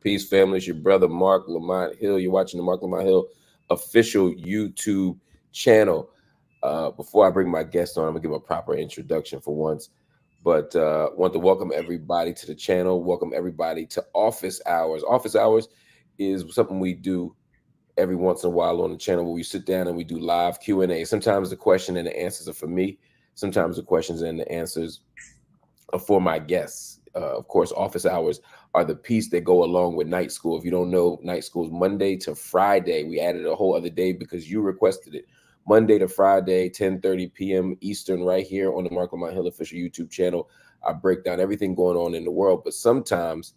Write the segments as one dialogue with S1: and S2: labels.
S1: Peace, family. It's your brother, Marc Lamont Hill. You're watching the Marc Lamont Hill official YouTube channel. Before I bring my guest on, I'm going to give a proper introduction for once. But want to welcome everybody to the channel. Welcome everybody to Office Hours. Office Hours is something we do every once in a while on the channel where we sit down and we do live Q&A. Sometimes the question and the answers are for me. Sometimes the questions and the answers are for my guests. Of course, office hours are the piece that go along with night school. If you don't know, night school is Monday to Friday. We added a whole other day because you requested it. Monday to Friday, 10:30 p.m. Eastern, right here on the Marc Lamont Hill official YouTube channel. I break down everything going on in the world, but sometimes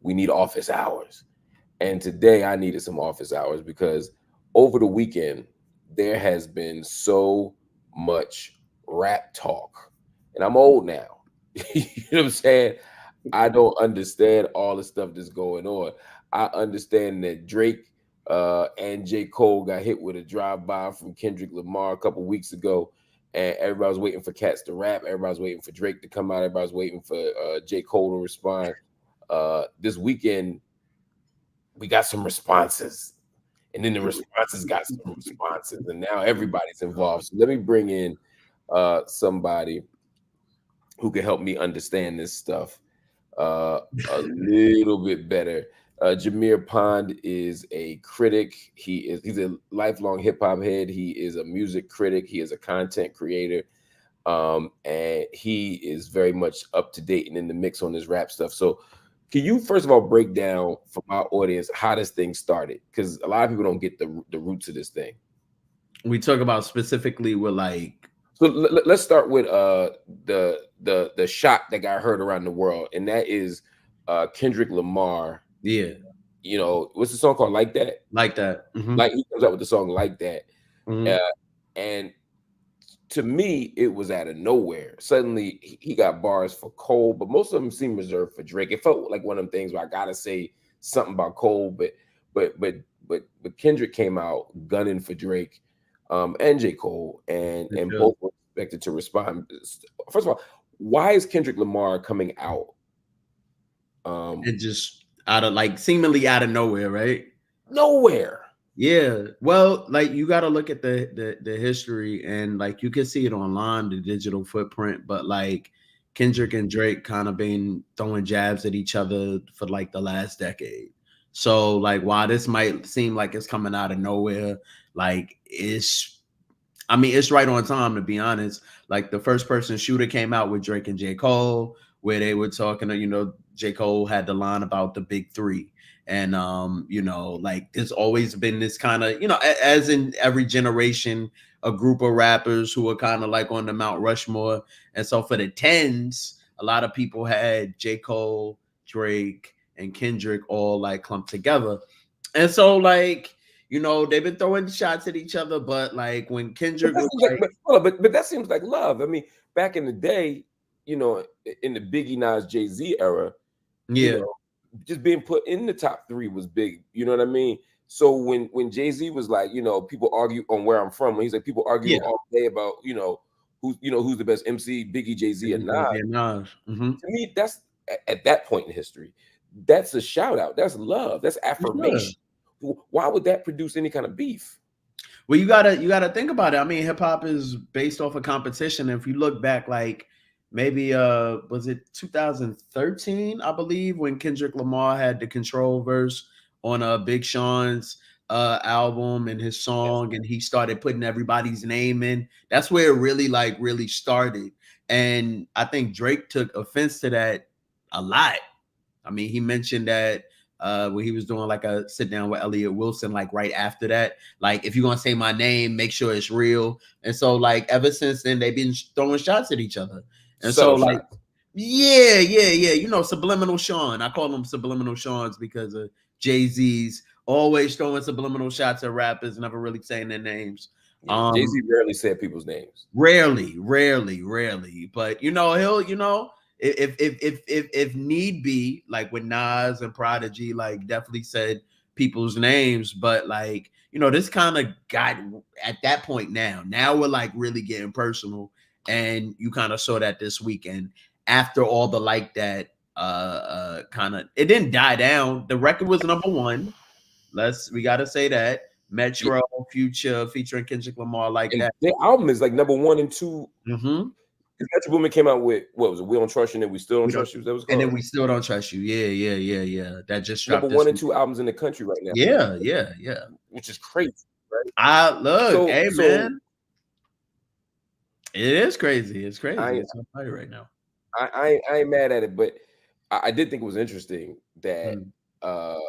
S1: we need office hours. And today I needed some office hours because over the weekend, there has been so much rap talk. And I'm old now. You know what I'm saying? I don't understand all the stuff that's going on. I understand that Drake and J. Cole got hit with a drive-by from Kendrick Lamar a couple weeks ago, and everybody was waiting for cats to rap. Everybody was waiting for Drake to come out. Everybody was waiting for J. Cole to respond. This weekend, we got some responses, and then the responses got some responses, and now everybody's involved. So let me bring in somebody who can help me understand this stuff a little bit better. Jameer Pond is a critic. He's a lifelong hip hop head. He is a music critic. He is a content creator, and he is very much up to date and in the mix on this rap stuff. So, can you first of all break down for my audience how this thing started? Because a lot of people don't get the roots of this thing.
S2: We talk about specifically with like.
S1: So let's start with the shot that got heard around the world, and that is Kendrick Lamar.
S2: Yeah,
S1: you know, what's the song called? Like That.
S2: Like That. Mm-hmm.
S1: Like he comes out with the song Like That,
S2: Mm-hmm.
S1: And to me, it was out of nowhere. Suddenly, he got bars for Cole, but most of them seem reserved for Drake. It felt like one of them things where I gotta say something about Cole, but Kendrick came out gunning for Drake. And J. Cole, and both were expected to respond. First of all, why is Kendrick Lamar coming out?
S2: It just out of like seemingly out of nowhere, right?
S1: Nowhere.
S2: Yeah. Well, like you got to look at the history, and like you can see it online, the digital footprint. But like Kendrick and Drake kind of been throwing jabs at each other for like the last decade. So like while this might seem like it's coming out of nowhere, like it's right on time, to be honest. Like the first person shooter came out with Drake and J. Cole, where they were talking to, J. Cole had the line about the big three. And like there's always been this kind of, as in every generation, a group of rappers who are kind of like on the Mount Rushmore. And so for the tens, a lot of people had J. Cole, Drake, and Kendrick all like clumped together. And so like, they've been throwing shots at each other, but like when Kendrick was
S1: but that seems like love. I mean, back in the day, in the Biggie Nas Jay-Z era, just being put in the top three was big. You know what I mean? So when Jay-Z was like, people argue on where I'm from, when he's like, people argue all day about, who's the best MC, Biggie, Jay-Z, and Nas.
S2: Mm-hmm.
S1: To me, that's at that point in history, that's a shout out. That's love. That's affirmation. Why would that produce any kind of beef?
S2: Well, you gotta think about it. I mean, hip hop is based off of competition. If you look back, like maybe was it 2013, I believe, when Kendrick Lamar had the Control verse on Big Sean's album and his song, and he started putting everybody's name in. That's where it really started. And I think Drake took offense to that a lot. I mean, he mentioned that when he was doing like a sit down with Elliott Wilson, like right after that, like if you're gonna say my name, make sure it's real. And so like ever since then, they've been throwing shots at each other. And so like, yeah, Subliminal Sean. I call them Subliminal Seans because of Jay-Z's always throwing subliminal shots at rappers, never really saying their names.
S1: Yeah, Jay-Z rarely said people's names.
S2: Rarely. But he'll, if need be, like with Nas and Prodigy, like definitely said people's names. But like, this kind of got at that point now we're like really getting personal. And you kind of saw that this weekend after all the Like That kind of, it didn't die down. The record was number one. We gotta say that.
S1: Yeah,
S2: Metro, Future featuring Kendrick Lamar, like
S1: and
S2: that.
S1: their album is like number one and two.
S2: Mm-hmm.
S1: Because Metro Boomin came out with what was it? We Don't Trust You, and then We Still Don't
S2: We don't,
S1: Trust You. That was
S2: and then
S1: called
S2: We Still Don't Trust You. Yeah. That just
S1: number
S2: dropped this
S1: one and
S2: week.
S1: two albums in the country right now.
S2: Yeah.
S1: Which is crazy, right?
S2: I look, hey
S1: So
S2: man, it is crazy. It's crazy.
S1: I
S2: It's on fire right now.
S1: I ain't mad at it, but I did think it was interesting that
S2: Mm.
S1: uh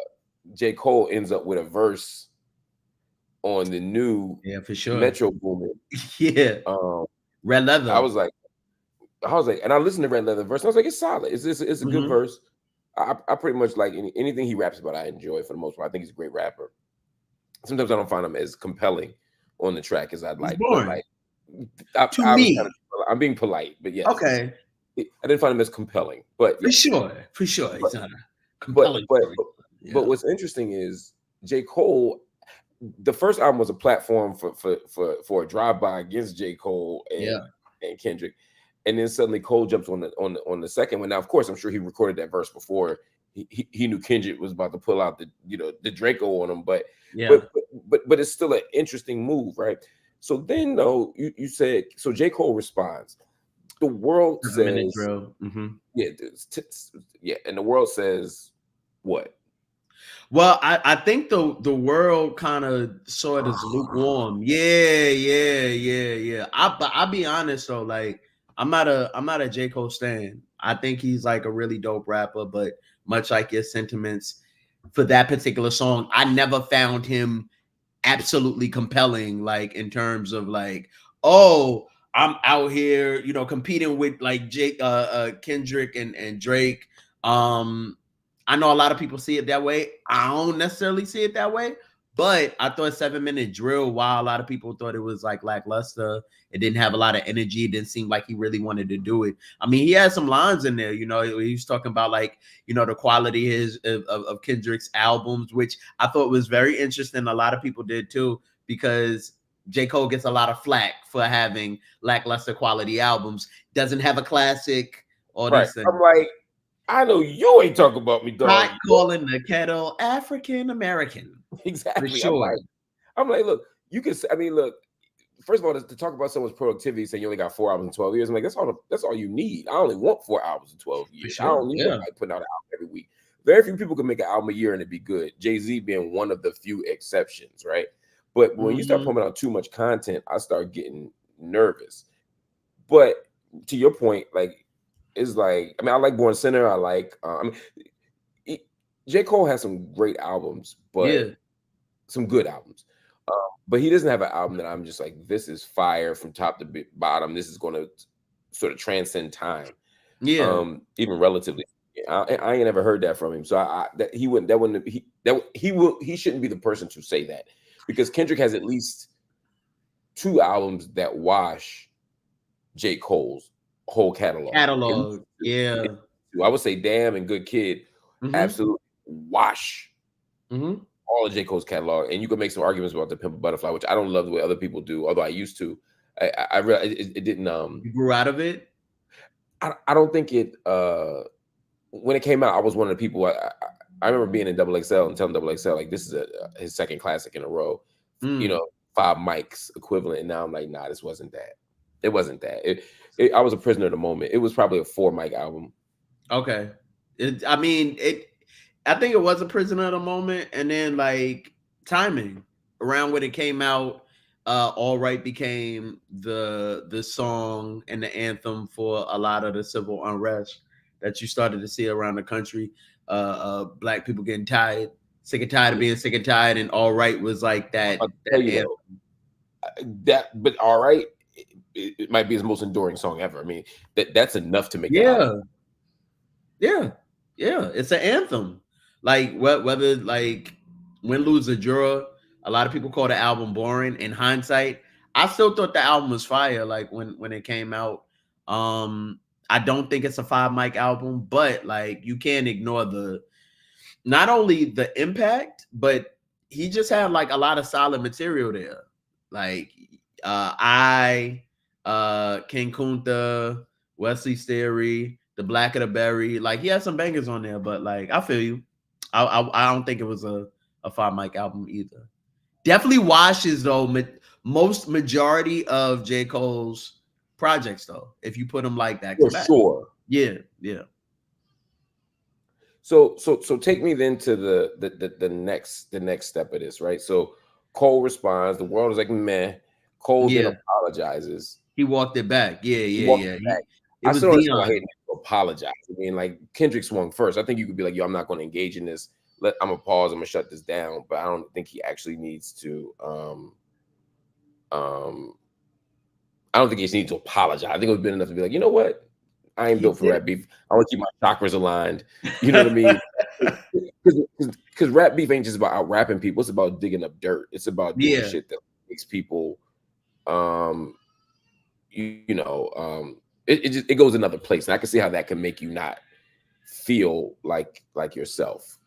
S1: J. Cole ends up with a verse on the new
S2: Yeah, for sure.
S1: Metro Boomin.
S2: Yeah,
S1: Um,
S2: Red
S1: I
S2: Leather.
S1: was like, and I listened to Red Leather verse, and I was like, it's solid. It's a good
S2: Mm-hmm.
S1: verse. I pretty much like anything he raps about. I enjoy for the most part. I think he's a great rapper. Sometimes I don't find him as compelling on the track as I'd
S2: It's
S1: like, but
S2: boring
S1: like
S2: to
S1: I was kind
S2: me.
S1: of I'm being polite, but yes,
S2: Okay,
S1: I didn't find him as compelling. But
S2: for
S1: yes,
S2: sure, for sure.
S1: but
S2: It's not a
S1: but
S2: compelling
S1: but
S2: story.
S1: but
S2: Yeah.
S1: what's interesting is J. Cole. The first album was a platform for a drive by against J. Cole
S2: Yeah.
S1: and Kendrick, and then suddenly Cole jumps on the second one. Now, of course, I'm sure he recorded that verse before he knew Kendrick was about to pull out the Draco on him,
S2: Yeah.
S1: but but it's still an interesting move, right? So then though you said so J. Cole responds. The world
S2: 7 minute
S1: says
S2: drill. Mm-hmm.
S1: yeah, yeah, and the world says what?
S2: Well, I think the world kind of saw it as lukewarm. Yeah. But I'll be honest though, like I'm not a J. Cole stan. I think he's like a really dope rapper, but much like your sentiments for that particular song, I never found him absolutely compelling, like in terms of like, oh, I'm out here, competing with like Jake, Kendrick and Drake. I know a lot of people see it that way. I don't necessarily see it that way, but I thought 7 minute drill, while a lot of people thought it was like lackluster, it didn't have a lot of energy. It didn't seem like he really wanted to do it. I mean, he had some lines in there, he was talking about like, the quality of Kendrick's albums, which I thought was very interesting. A lot of people did too, because J. Cole gets a lot of flack for having lackluster quality albums, doesn't have a classic, all
S1: Right.
S2: these things.
S1: I'm like, I know you ain't talking about me,
S2: Pot
S1: dog.
S2: calling the kettle African American, for
S1: Exactly.
S2: sure.
S1: I'm like, look, you can. I mean, look. First of all, to talk about someone's productivity, saying you only got 4 albums in 12 years, I'm like, that's all you need. I only want 4 albums in 12
S2: For
S1: years. I
S2: sure.
S1: don't need
S2: Yeah.
S1: nobody putting out an album every week. Very few people can make an album a year and it be good. Jay-Z being one of the few exceptions, right? But when you start
S2: Mm-hmm.
S1: pumping out too much content, I start getting nervous. But to your point, like, it's like, I mean, I like Born Sinner. I like, J. Cole has some great albums, but
S2: Yeah.
S1: some good albums. But he doesn't have an album that I'm just like, this is fire from top to bottom. This is going to sort of transcend time,
S2: Yeah.
S1: even relatively. I ain't never heard that from him. So that he wouldn't. That wouldn't. He shouldn't be the person to say that, because Kendrick has at least 2 albums that wash J. Cole's whole catalog. At least
S2: Catalog.
S1: two.
S2: Yeah.
S1: I would say Damn and Good Kid
S2: Mm-hmm.
S1: absolutely wash
S2: Mm-hmm.
S1: all of J. Cole's catalog, and you can make some arguments about the Pimp a Butterfly, which I don't love the way other people do, although I used to. I realized it didn't.
S2: You grew out of it.
S1: I don't think it. When it came out, I was one of the people. I remember being in Double XL and telling Double XL like, this is his second classic in a row.
S2: Mm.
S1: 5 mics equivalent, and now I'm like, nah, this wasn't that. It wasn't that. I was a prisoner of the moment. It was probably a 4 mic album.
S2: Okay. I think it was a prisoner of the moment, and then like timing around when it came out, All Right became the song and the anthem for a lot of the civil unrest that you started to see around the country. Black people getting tired, sick and tired of being sick and tired, and All Right was like that.
S1: I'll tell you
S2: Anthem.
S1: but All Right, it might be his most enduring song ever. I mean, that's enough to make that album.
S2: Yeah, it's an anthem. Like whether like Win, Lose or Draw, a lot of people call the album boring. In hindsight, I still thought the album was fire. Like when it came out, I don't think it's a 5 mic album, but like you can't ignore the not only the impact, but he just had like a lot of solid material there. Like King Kunta, Wesley Sterry, The Black of the Berry. Like he had some bangers on there, but like I feel you. I don't think it was a Five Mike album either. Definitely washes though most majority of J. Cole's projects though, if you put them like back to
S1: For
S2: back.
S1: sure.
S2: Yeah, yeah.
S1: So take me then to the next step of this, right? So Cole responds, the world is like meh. Cole then
S2: Yeah.
S1: apologizes.
S2: He walked it back. Yeah,
S1: He
S2: yeah,
S1: walks
S2: yeah.
S1: it back.
S2: It
S1: I
S2: was
S1: still don't understand why
S2: Dion.
S1: he to apologize. I mean, like Kendrick swung first. I think you could be like, yo, I'm not going to engage in this. I'm gonna pause, I'm gonna shut this down. But I don't think he actually needs to um I don't think he just needs to apologize. I think it would have been enough to be like, you know what? I ain't
S2: He
S1: built for
S2: did
S1: rap beef. I want to keep my chakras aligned. You know what I mean? Because rap beef ain't just about out rapping people. It's about digging up dirt. It's about doing
S2: Yeah.
S1: shit that makes people, um, it goes another place. And I can see how that can make you not feel like yourself.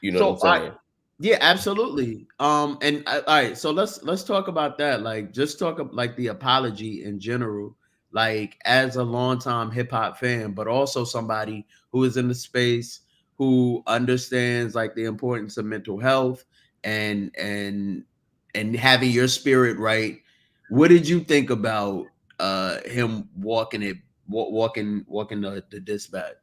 S1: You know what I'm
S2: So
S1: saying?
S2: yeah, absolutely. And all right, so let's talk about that. Like, just talk about like the apology in general. Like, as a longtime hip hop fan, but also somebody who is in the space who understands like the importance of mental health and and having your spirit right. What did you think about him walking it, walking the dispatch?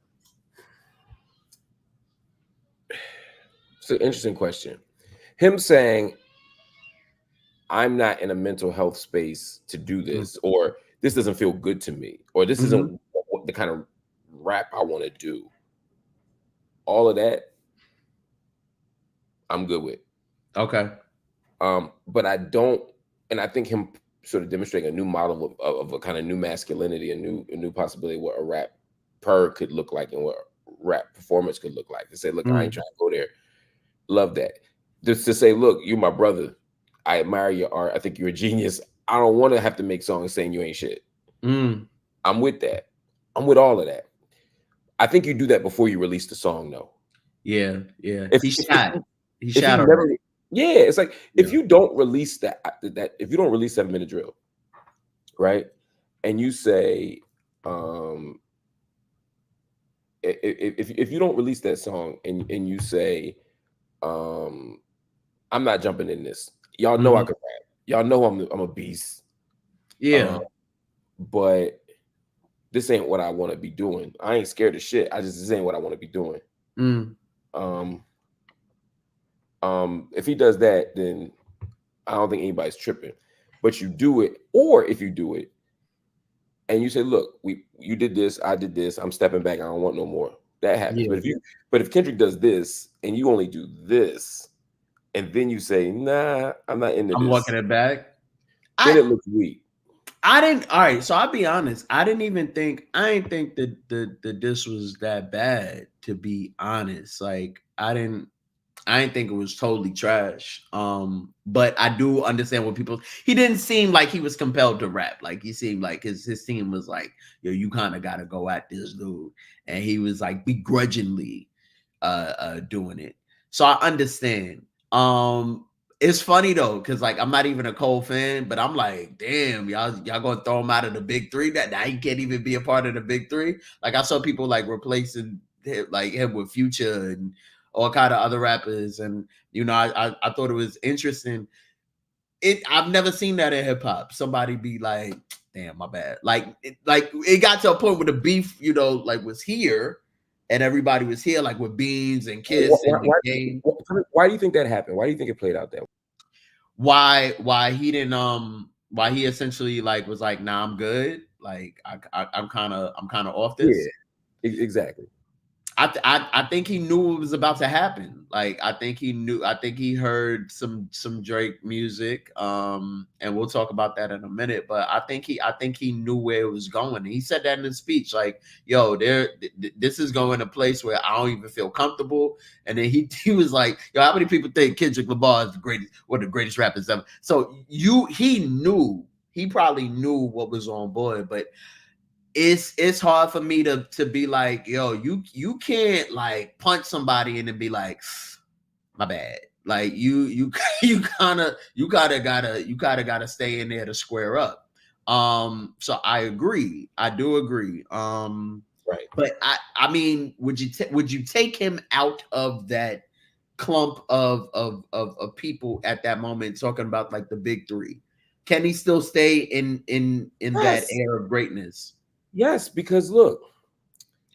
S1: It's an interesting question. Him saying, I'm not in a mental health space to do this, or this doesn't feel good to me, or this
S2: Mm-hmm.
S1: isn't the kind of rap I want to do. All of that, I'm good with.
S2: Okay.
S1: But I don't, and I think him sort of demonstrating a new model of a kind of new masculinity, a new possibility of what a rap per could look like and what rap performance could look like. To say, look, I ain't trying to go there. Love that. Just to say, look, you my brother. I admire your art. I think you're a genius. I don't want to have to make songs saying you ain't shit.
S2: Mm.
S1: I'm with that. I'm with all of that. I think you do that before you release the song, though.
S2: Yeah, yeah.
S1: If
S2: He shot. He
S1: if you
S2: shot
S1: never,
S2: already.
S1: yeah, it's like if
S2: Yeah.
S1: you don't release that if you don't release 7 Minute Drill, right, and you say, um, if you don't release that song and you say, um, I'm not jumping in this. Y'all know I
S2: Mhm.
S1: can rap. Y'all know I'm a beast.
S2: Yeah.
S1: But this ain't what I want to be doing. I ain't scared of shit. This ain't what I want to be doing.
S2: Mm.
S1: Um, if he does that, then I don't think anybody's tripping. But you do it, or if you do it and you say, "Look, you did this, I did this. I'm stepping back. I don't want no more." That happens.
S2: Yeah.
S1: But if Kendrick does this and you only do this, and then you say, "Nah, I'm not into
S2: I'm
S1: this,"
S2: walking it back.
S1: then
S2: I
S1: it looks weak.
S2: I didn't all right, so I'll be honest. I didn't think that the this was that bad, to be honest. Like I didn't think it was totally trash. But I do understand what people. He didn't seem like he was compelled to rap. Like he seemed like his team was like, yo, you kind of got to go at this dude, and he was like begrudgingly doing it. So I understand. It's funny though, because like I'm not even a Cole fan, but I'm like, damn, y'all gonna throw him out of the big three. That now he can't even be a part of the big three. Like I saw people like replacing like him with Future and all kind of other rappers, and I thought it was interesting. I've never seen that in hip hop. Somebody be like, "Damn, my bad." Like it got to a point where the beef, like was here, and everybody was here, like with Beans and Kiss and the game.
S1: Why do you think that happened? Why do you think it played out that way?
S2: Why he didn't why he essentially like was like, "Nah, I'm good." Like I'm kind of off this.
S1: Yeah, exactly.
S2: I think he knew it was about to happen. Like I think he knew. I think he heard some Drake music. And we'll talk about that in a minute. But I think he knew where it was going. And he said that in his speech. Like, yo, this is going a place where I don't even feel comfortable. And then he was like, yo, how many people think Kendrick Lamar is one of the greatest rappers ever? So he probably knew what was on board, but it's hard for me to be like, yo, you can't like punch somebody and then be like, my bad. Like you gotta stay in there to square up. So I agree. I do agree.
S1: Right.
S2: But I mean, would you take him out of that clump of people at that moment talking about like the big three? Can he still stay in that
S1: Yes.
S2: era of greatness?
S1: Yes, because look,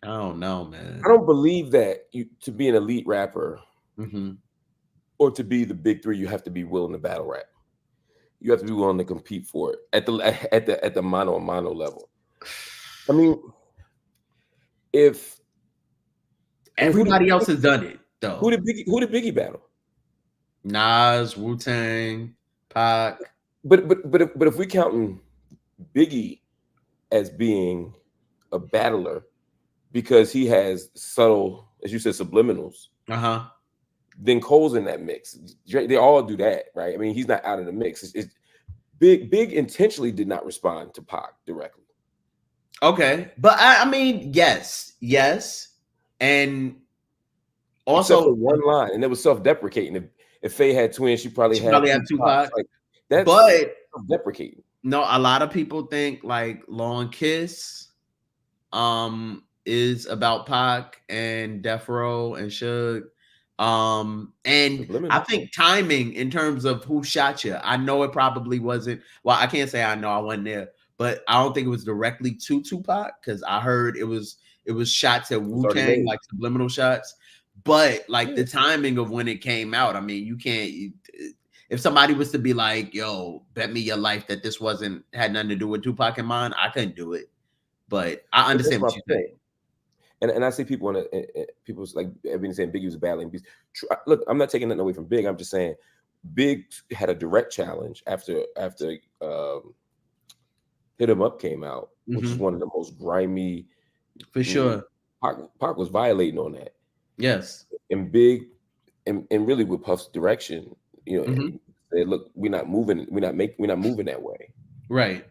S2: I don't know,
S1: I
S2: man.
S1: don't believe that you to be an elite rapper
S2: Hmm.
S1: or to be the big three, you have to be willing to battle rap. You have to be willing to compete for it at the mano a mano level. I mean, if I mean
S2: Everybody else has done it though.
S1: who did Biggie battle?
S2: Nas, Wu Tang, Pac.
S1: But if we counting Biggie as being a battler because he has subtle, as you said, subliminals,
S2: Uh huh.
S1: then Cole's in that mix. They all do that, right? I mean, he's not out of the mix. It's Big intentionally did not respond to Pac directly,
S2: Okay, but I mean, yes, and
S1: except for
S2: also
S1: one line, and it was self-deprecating. If Faye had twins, she probably
S2: she
S1: had
S2: probably have
S1: two pops.
S2: Tupac,
S1: Like that's
S2: but
S1: self-deprecating.
S2: no, a lot of people think like Long Kiss is about Pac and Death Row and Suge. And I
S1: Subliminal.
S2: think timing in terms of who shot you, I know it probably wasn't, well, I can't say I know, I wasn't there, but I don't think it was directly to Tupac because I heard it was shots at
S1: It's already
S2: Wu-Tang,
S1: made.
S2: like subliminal shots. But like
S1: Yeah.
S2: the timing of when it came out, I mean, you can't, if somebody was to be like, yo, bet me your life that this wasn't had nothing to do with Tupac and mine, I couldn't do it. But I
S1: But that's
S2: understand
S1: my
S2: what you're
S1: point.
S2: saying.
S1: And I see people people's like everybody saying Biggie was battling beats. Look, I'm not taking nothing away from Big. I'm just saying Big had a direct challenge after Hit 'Em Up came out, which is
S2: Mhm.
S1: one of the most grimy.
S2: For
S1: I mean,
S2: sure.
S1: Pac was violating on that,
S2: Yes.
S1: and Big, and really with Puff's direction,
S2: Mhm.
S1: said, "Look, we're not moving that way."
S2: Right.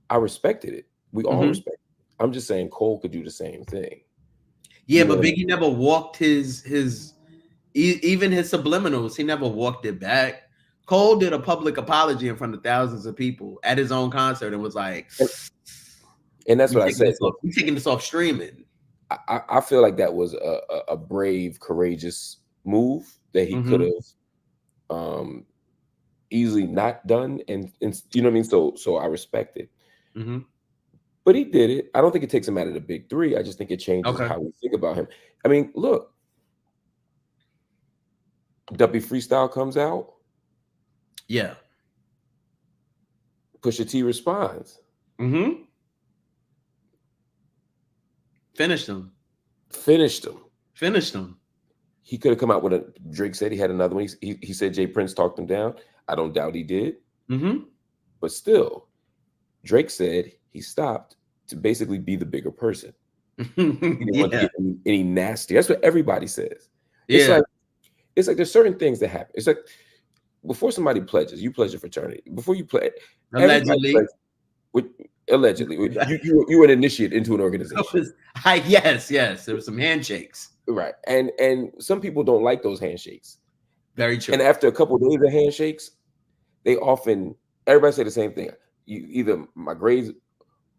S1: I respected it. We all
S2: Mhm.
S1: respect it. I'm just saying Cole could do the same thing.
S2: Yeah,
S1: You know
S2: but
S1: what I mean?
S2: Biggie never walked his even his subliminals, he never walked it back. Cole did a public apology in front of thousands of people at his own concert and was like,
S1: And, and that's what I said. Look,
S2: we taking this off streaming.
S1: I feel like that was a brave, courageous move that he could
S2: Mhm.
S1: have easily not done, and you know what I mean. So I respect it,
S2: Mhm.
S1: but he did it. I don't think it takes him out of the big three. I just think it changes
S2: Okay.
S1: how we think about him. I mean, look, Duppy Freestyle comes out,
S2: Yeah.
S1: Pusha T responds,
S2: Mhm. Finished him.
S1: finished him.
S2: Finished him.
S1: He could have come out with a Drake said he had another one. He said Jay Prince talked him down. I don't doubt he did,
S2: Mhm.
S1: but still, Drake said he stopped to basically be the bigger person. He didn't want to
S2: Yeah.
S1: get any nasty. That's what everybody says. It's
S2: Yeah.
S1: like there's certain things that happen. It's like before somebody pledges, you pledge a fraternity. Before you pledge, everybody
S2: Allegedly.
S1: pledges with allegedly. You were an initiate into an organization,
S2: Yes. There were some handshakes.
S1: right? And some people don't like those handshakes.
S2: Very
S1: And
S2: true.
S1: after a couple of days of handshakes, they often everybody say the same thing. You either my grades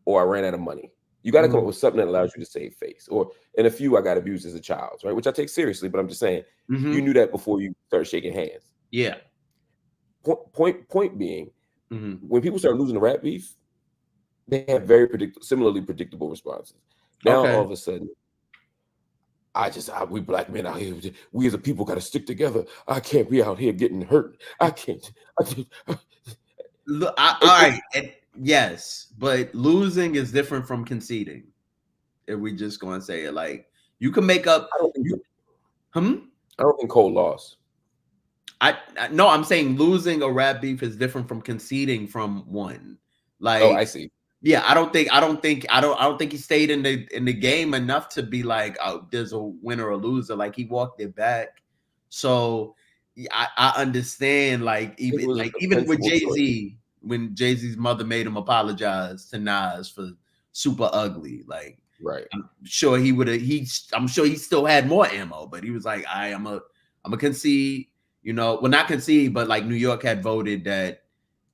S1: or I ran out of money. You got to come up
S2: Mhm.
S1: with something that allows you to save face. Or in a few, I got abused as a child, right? Which I take seriously, but I'm just saying you
S2: Mhm.
S1: knew that before you start shaking hands.
S2: Yeah.
S1: Point being,
S2: Mhm.
S1: when people start losing the rap beef, they have very similarly predictable responses. Now all
S2: Okay.
S1: of a sudden, we black men out here, we as a people got to stick together. I can't be out here getting hurt. I can't. I just,
S2: Look,
S1: it,
S2: all
S1: it,
S2: right, yes, but losing is different from conceding. If we just going to say it, like you can make up.
S1: I don't think
S2: You, hmm?
S1: I don't think Cole lost.
S2: No, I'm saying losing a rap beef is different from conceding from one.
S1: Oh, I
S2: Like,
S1: see.
S2: yeah, I don't think he stayed in the game enough to be like, oh, there's a winner or loser. Like he walked it back. So yeah, I understand.
S1: I think it was
S2: Like
S1: a
S2: even with
S1: sensible choice.
S2: Jay-Z, when Jay-Z's mother made him apologize to Nas for Super Ugly, like
S1: Right.
S2: I'm sure he would have. I'm sure he still had more ammo, but he was like, I'm a concede. Well, not concede, but like New York had voted that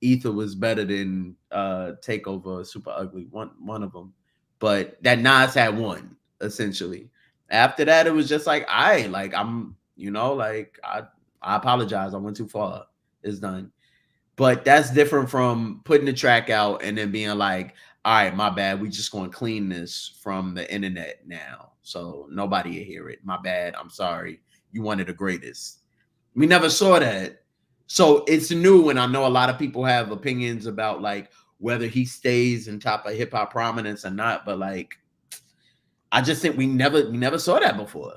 S2: Ether was better than Takeover, Super Ugly, one of them. but that Nas had won essentially. After that, it was just like, I'm, like I apologize. I went too far. It's done. But that's different from putting the track out and then being like, all right, my bad. We just going to clean this from the internet now. So nobody will hear it. My bad. I'm sorry. You wanted the greatest. We never saw that. So it's new. And I know a lot of people have opinions about like whether he stays in top of hip hop prominence or not. But like, I just think we never saw that before.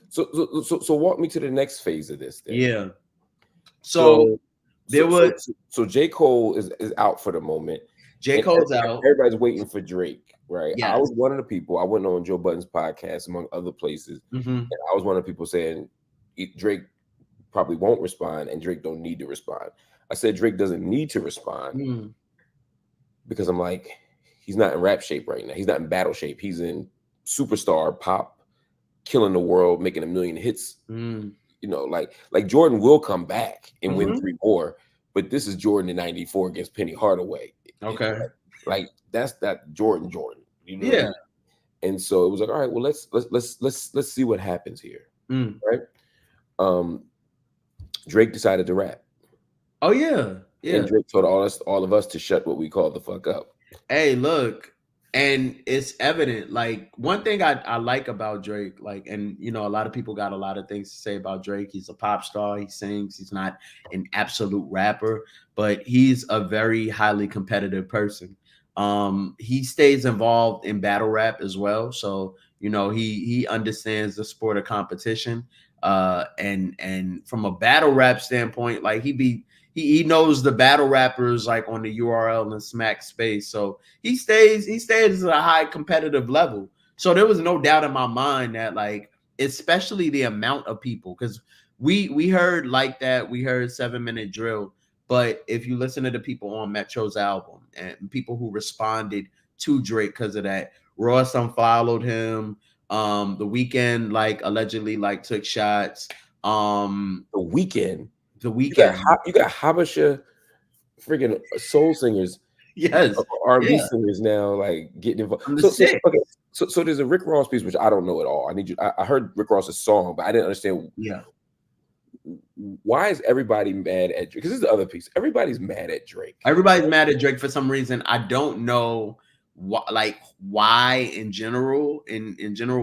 S1: So walk me to the next phase of this then.
S2: Yeah. So
S1: So
S2: there was
S1: J. Cole is out for the moment.
S2: J.
S1: And
S2: Cole's out.
S1: everybody's waiting for Drake, right?
S2: Yes.
S1: I was one of the people. I went on Joe Budden's podcast, among other places, and I was one of the people saying Drake probably won't respond, and Drake don't need to respond. I said Drake doesn't need to respond because I'm like, he's not in rap shape right now. He's not in battle shape. He's in superstar pop, killing the world, making a million hits. You know, like Jordan will come back and win 3 more, but this is Jordan in '94 against Penny Hardaway.
S2: Okay.
S1: Like that's that Jordan. You know
S2: Yeah.
S1: what I mean? And so it was like, all right, well, let's see what happens here. Right. Drake decided to rap.
S2: Oh yeah. Yeah.
S1: And Drake told all of us to shut what we call the fuck up.
S2: Hey, look. And it's evident, like one thing I like about Drake, like, and a lot of people got a lot of things to say about Drake. He's a pop star, he sings, he's not an absolute rapper, but he's a very highly competitive person. He stays involved in battle rap as well. So, he understands the sport of competition. And from a battle rap standpoint, like he knows the battle rappers like on the URL and Smack space. So he stays at a high competitive level. So there was no doubt in my mind that like, especially the amount of people, because we heard like that, we heard 7-minute drill. But if you listen to the people on Metro's album and people who responded to Drake because of that, Ross unfollowed him. The Weeknd like allegedly like took shots.
S1: The Weeknd.
S2: The Weeknd.
S1: You got Habesha, freaking soul singers,
S2: yes,
S1: R&B singers now, like getting involved. So there's a Rick Ross piece which I don't know at all. I need you. I heard Rick Ross's song, but I didn't understand.
S2: Yeah.
S1: Why is everybody mad at Drake? Because this is the other piece. Everybody's mad at Drake.
S2: Everybody's mad at Drake for some reason. I don't know why in general,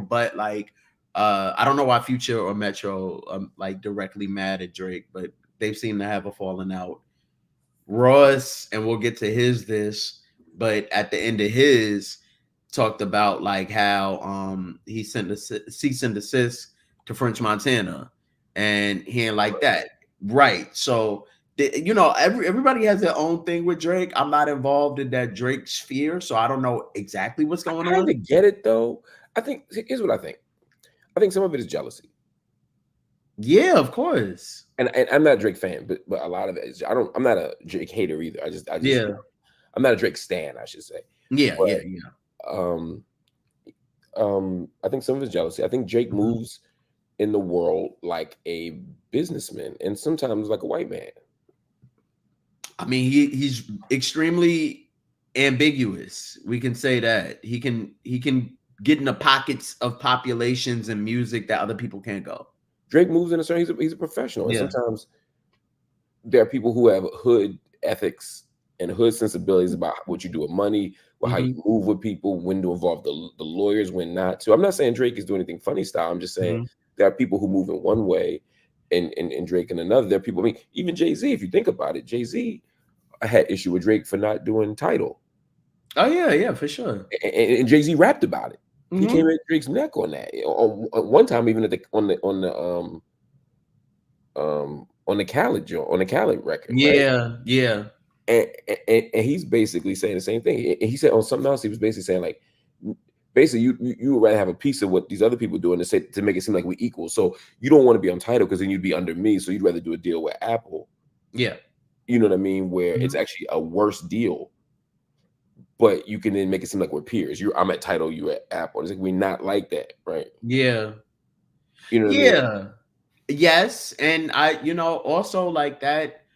S2: but like I don't know why Future or Metro like directly mad at Drake, but they seem to have a falling out. Ross, and we'll get to but at the end of his talked about like how he sent a cease and desist to French Montana, and he ain't like that, right? So everybody has their own thing with Drake. I'm not involved in that Drake sphere, so I don't know exactly what's going on.
S1: I get it though. I think here's what I think. I think some of it is jealousy.
S2: Yeah, of course.
S1: And I'm not a Drake fan, but a lot of it is. I'm not a Drake hater either. I just I'm not a Drake stan, I should say.
S2: Yeah.
S1: I think some of it's jealousy. I think Drake moves in the world like a businessman and sometimes like a white man.
S2: I mean, he's extremely ambiguous. We can say that he can get in the pockets of populations and music that other people can't go.
S1: Drake moves in a certain. He's a professional, and sometimes there are people who have hood ethics and hood sensibilities about what you do with money, how you move with people, when to involve the lawyers, when not to. I'm not saying Drake is doing anything funny style. I'm just saying there are people who move in one way, and Drake in another. There are people. I mean, even Jay-Z. If you think about it, Jay-Z had issue with Drake for not doing Tidal.
S2: Oh yeah, for sure.
S1: And Jay-Z rapped about it. He came at Drake's neck on that. On one time, even on the Khaled record.
S2: Yeah,
S1: right? Yeah. And he's basically saying the same thing. And he said on something else, he was basically saying like, basically you would rather have a piece of what these other people doing to make it seem like we're equal. So you don't want to be on Tidal because then you'd be under me. So you'd rather do a deal with Apple.
S2: Yeah.
S1: You know what I mean? Where it's actually a worse deal. But you can then make it seem like we're peers. I'm at Tidal, you're at Apple. It's like we're not like that, right?
S2: Yeah.
S1: You know what I mean?
S2: Yes. And I, also like that.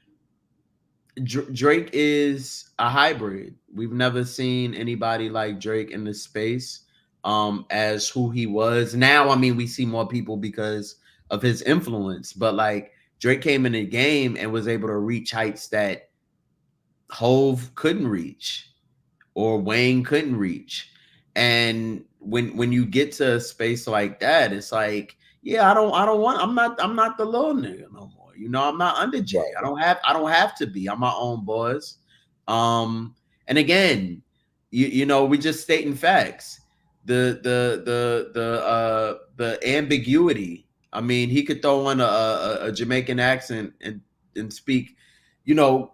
S2: Drake is a hybrid. We've never seen anybody like Drake in this space as who he was. Now, I mean, we see more people because of his influence, but like Drake came in the game and was able to reach heights that Hove couldn't reach or Wayne couldn't reach. And when you get to a space like that, it's like, yeah, I don't want I'm not the little nigga no more. You know, I'm not under Jay.
S1: Right.
S2: I don't have to be. I'm my own boss. And again, we just stating facts. The ambiguity. I mean, he could throw in a Jamaican accent and speak, a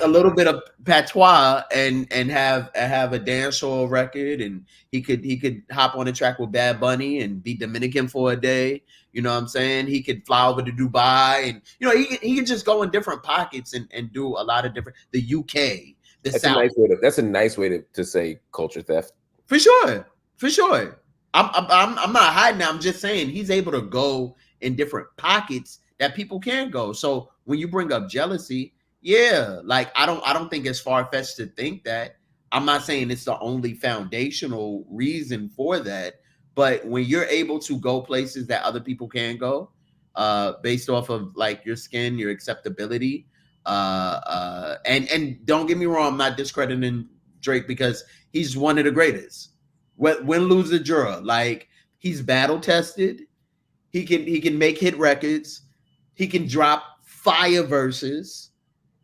S2: little bit of patois and have a dancehall record, and he could hop on a track with Bad Bunny and be Dominican for a day. You know what I'm saying? He could fly over to Dubai, and he can just go in different pockets and do a lot of different, the UK, the
S1: That's
S2: South.
S1: that's a nice way to say culture theft.
S2: For sure, for sure. I'm not hiding. I'm just saying he's able to go in different pockets that people can't go. So when you bring up jealousy, yeah, like I don't think it's far fetched to think that. I'm not saying it's the only foundational reason for that, but when you're able to go places that other people can't go, based off of like your skin, your acceptability, and don't get me wrong, I'm not discrediting Drake because he's one of the greatest. Win, lose, or draw. Like he's battle tested. He can make hit records. He can drop fire verses.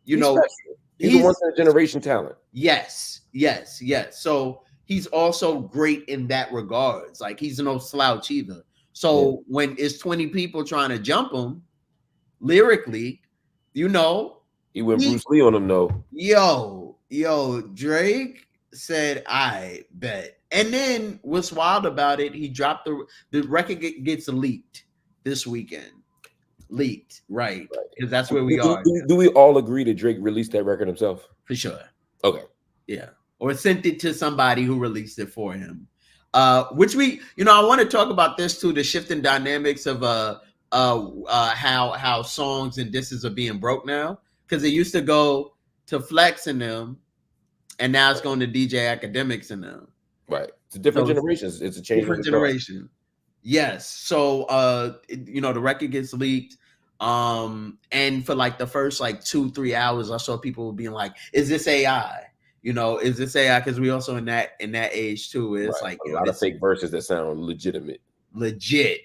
S1: He's special. He's a once in a generation talent.
S2: Yes. So he's also great in that regards. Like he's no slouch either. So when it's 20 people trying to jump him lyrically,
S1: he went Bruce Lee on him though.
S2: Yo, Drake said, I bet. And then what's wild about it, he dropped the record gets leaked this weekend. Leaked, right? Because that's where we are.
S1: Do we all agree that Drake released that record himself?
S2: For sure.
S1: Okay.
S2: Yeah. Or sent it to somebody who released it for him. Which I want to talk about this too, the shifting dynamics of how songs and disses are being broke now. Because it used to go to Flex and them, and now it's going to DJ Academics and them.
S1: Right. It's a different generation. It's a change.
S2: Different generation. Yes. So the record gets leaked. And for like the first like 2-3 hours, I saw people being like, is this AI? Is this AI? Because we also in that age too. It's like
S1: a lot of fake verses that sound legitimate.
S2: Legit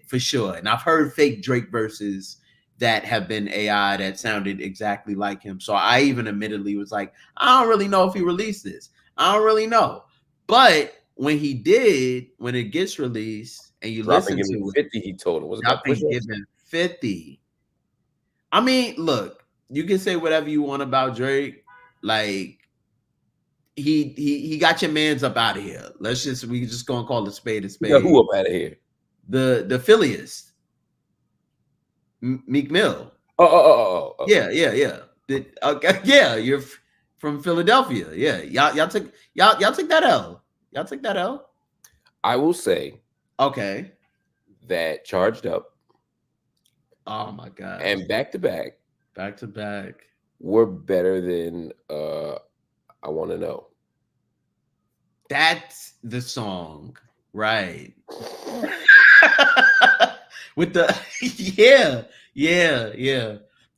S2: for sure. And I've heard fake Drake verses that have been AI that sounded exactly like him. So I even admittedly was like, I don't really know if he released this. I don't really know. But when it gets released and you listen to
S1: 50, he told him.
S2: Given 50. I mean, look, you can say whatever you want about Drake. Like he got your mans up out of here. We just gonna call it spade a spade.
S1: You got who up out of here?
S2: The Phillyist. Meek Mill.
S1: Oh.
S2: Yeah. Okay, yeah, you're from Philadelphia. Yeah, y'all took that L. Y'all took that L.
S1: I will say,
S2: okay,
S1: that Charged Up.
S2: Oh my god!
S1: And back to back,
S2: were
S1: better than I Want to Know.
S2: That's the song, right? With the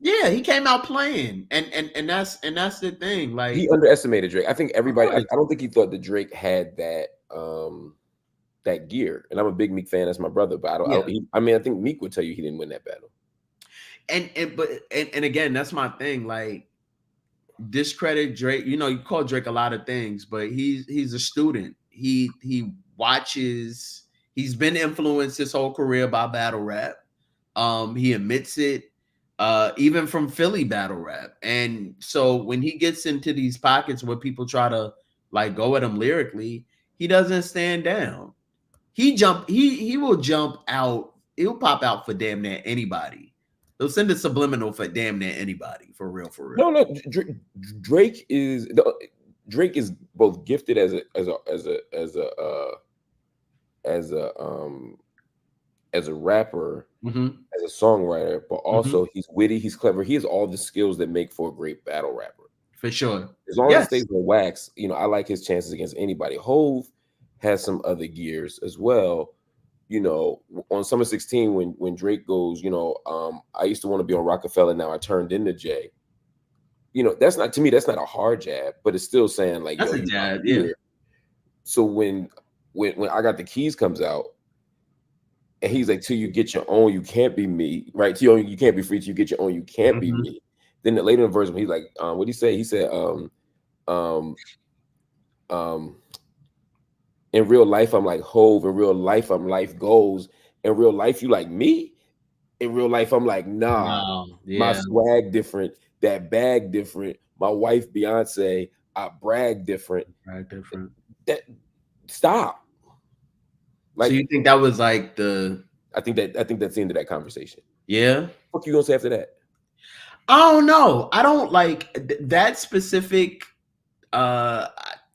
S2: yeah, he came out playing, and that's the thing. Like
S1: he underestimated Drake. I think everybody. I don't think he thought that Drake had that that gear. And I'm a big Meek fan. That's my brother. But I think Meek would tell you he didn't win that battle.
S2: And again, that's my thing. Like discredit Drake. You call Drake a lot of things, but he's a student. He watches. He's been influenced his whole career by battle rap. He admits it, even from Philly battle rap. And so when he gets into these pockets where people try to like go at him lyrically, he doesn't stand down. He will jump out. He'll pop out for damn near anybody. He'll send a subliminal for damn near anybody. For real.
S1: No. Drake is both gifted as a as a rapper,
S2: Mm-hmm.
S1: as a songwriter, but
S2: Mm-hmm.
S1: also he's witty, he's clever. He has all the skills that make for a great battle rapper.
S2: For sure.
S1: As long as it
S2: Yes.
S1: stays on wax, I like his chances against anybody. Hove has some other gears as well. On Summer 16, when Drake goes, I used to want to be on Rockefeller, now I turned into Jay. That's not, to me, that's not a hard jab, but it's still saying like,
S2: That's
S1: yo,
S2: a
S1: you out
S2: jab. Yeah.
S1: here. So when I got the keys comes out, and he's like, till you get your own, you can't be me, right? Till you can't be free till you get your own, you can't be
S2: Mm-hmm.
S1: me. Then later in the verse, when he's like, what did he say? He said, um, um, in real life, I'm like Hove. In real life, I'm life goals. In real life, you like me. In real life, I'm like, nah,
S2: Wow.
S1: my
S2: Yeah.
S1: swag different, that bag different. My wife Beyonce, I brag different.
S2: Right. Different.
S1: That stop.
S2: So
S1: Like,
S2: you think that was like the
S1: I think that's the end of that conversation.
S2: yeah?
S1: What you gonna say after that?
S2: I don't know. I don't like that specific. Uh,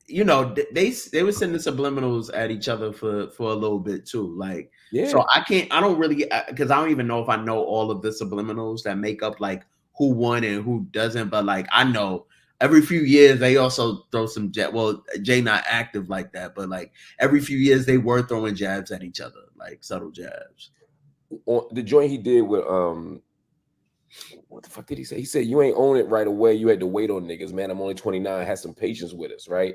S2: they were sending subliminals at each other for a little bit too. Like, so
S1: Yeah.
S2: I can't. I don't really because I don't even know if I know all of the subliminals that make up like who won and who doesn't. But like, I know every few years they also throw some jab. Well, Jay not active like that, but like every few years they were throwing jabs at each other, like subtle jabs.
S1: On the joint he did with what the fuck did he say? He said, you ain't own it right away. You had to wait on niggas, man. I'm only 29. Have some patience with us, right?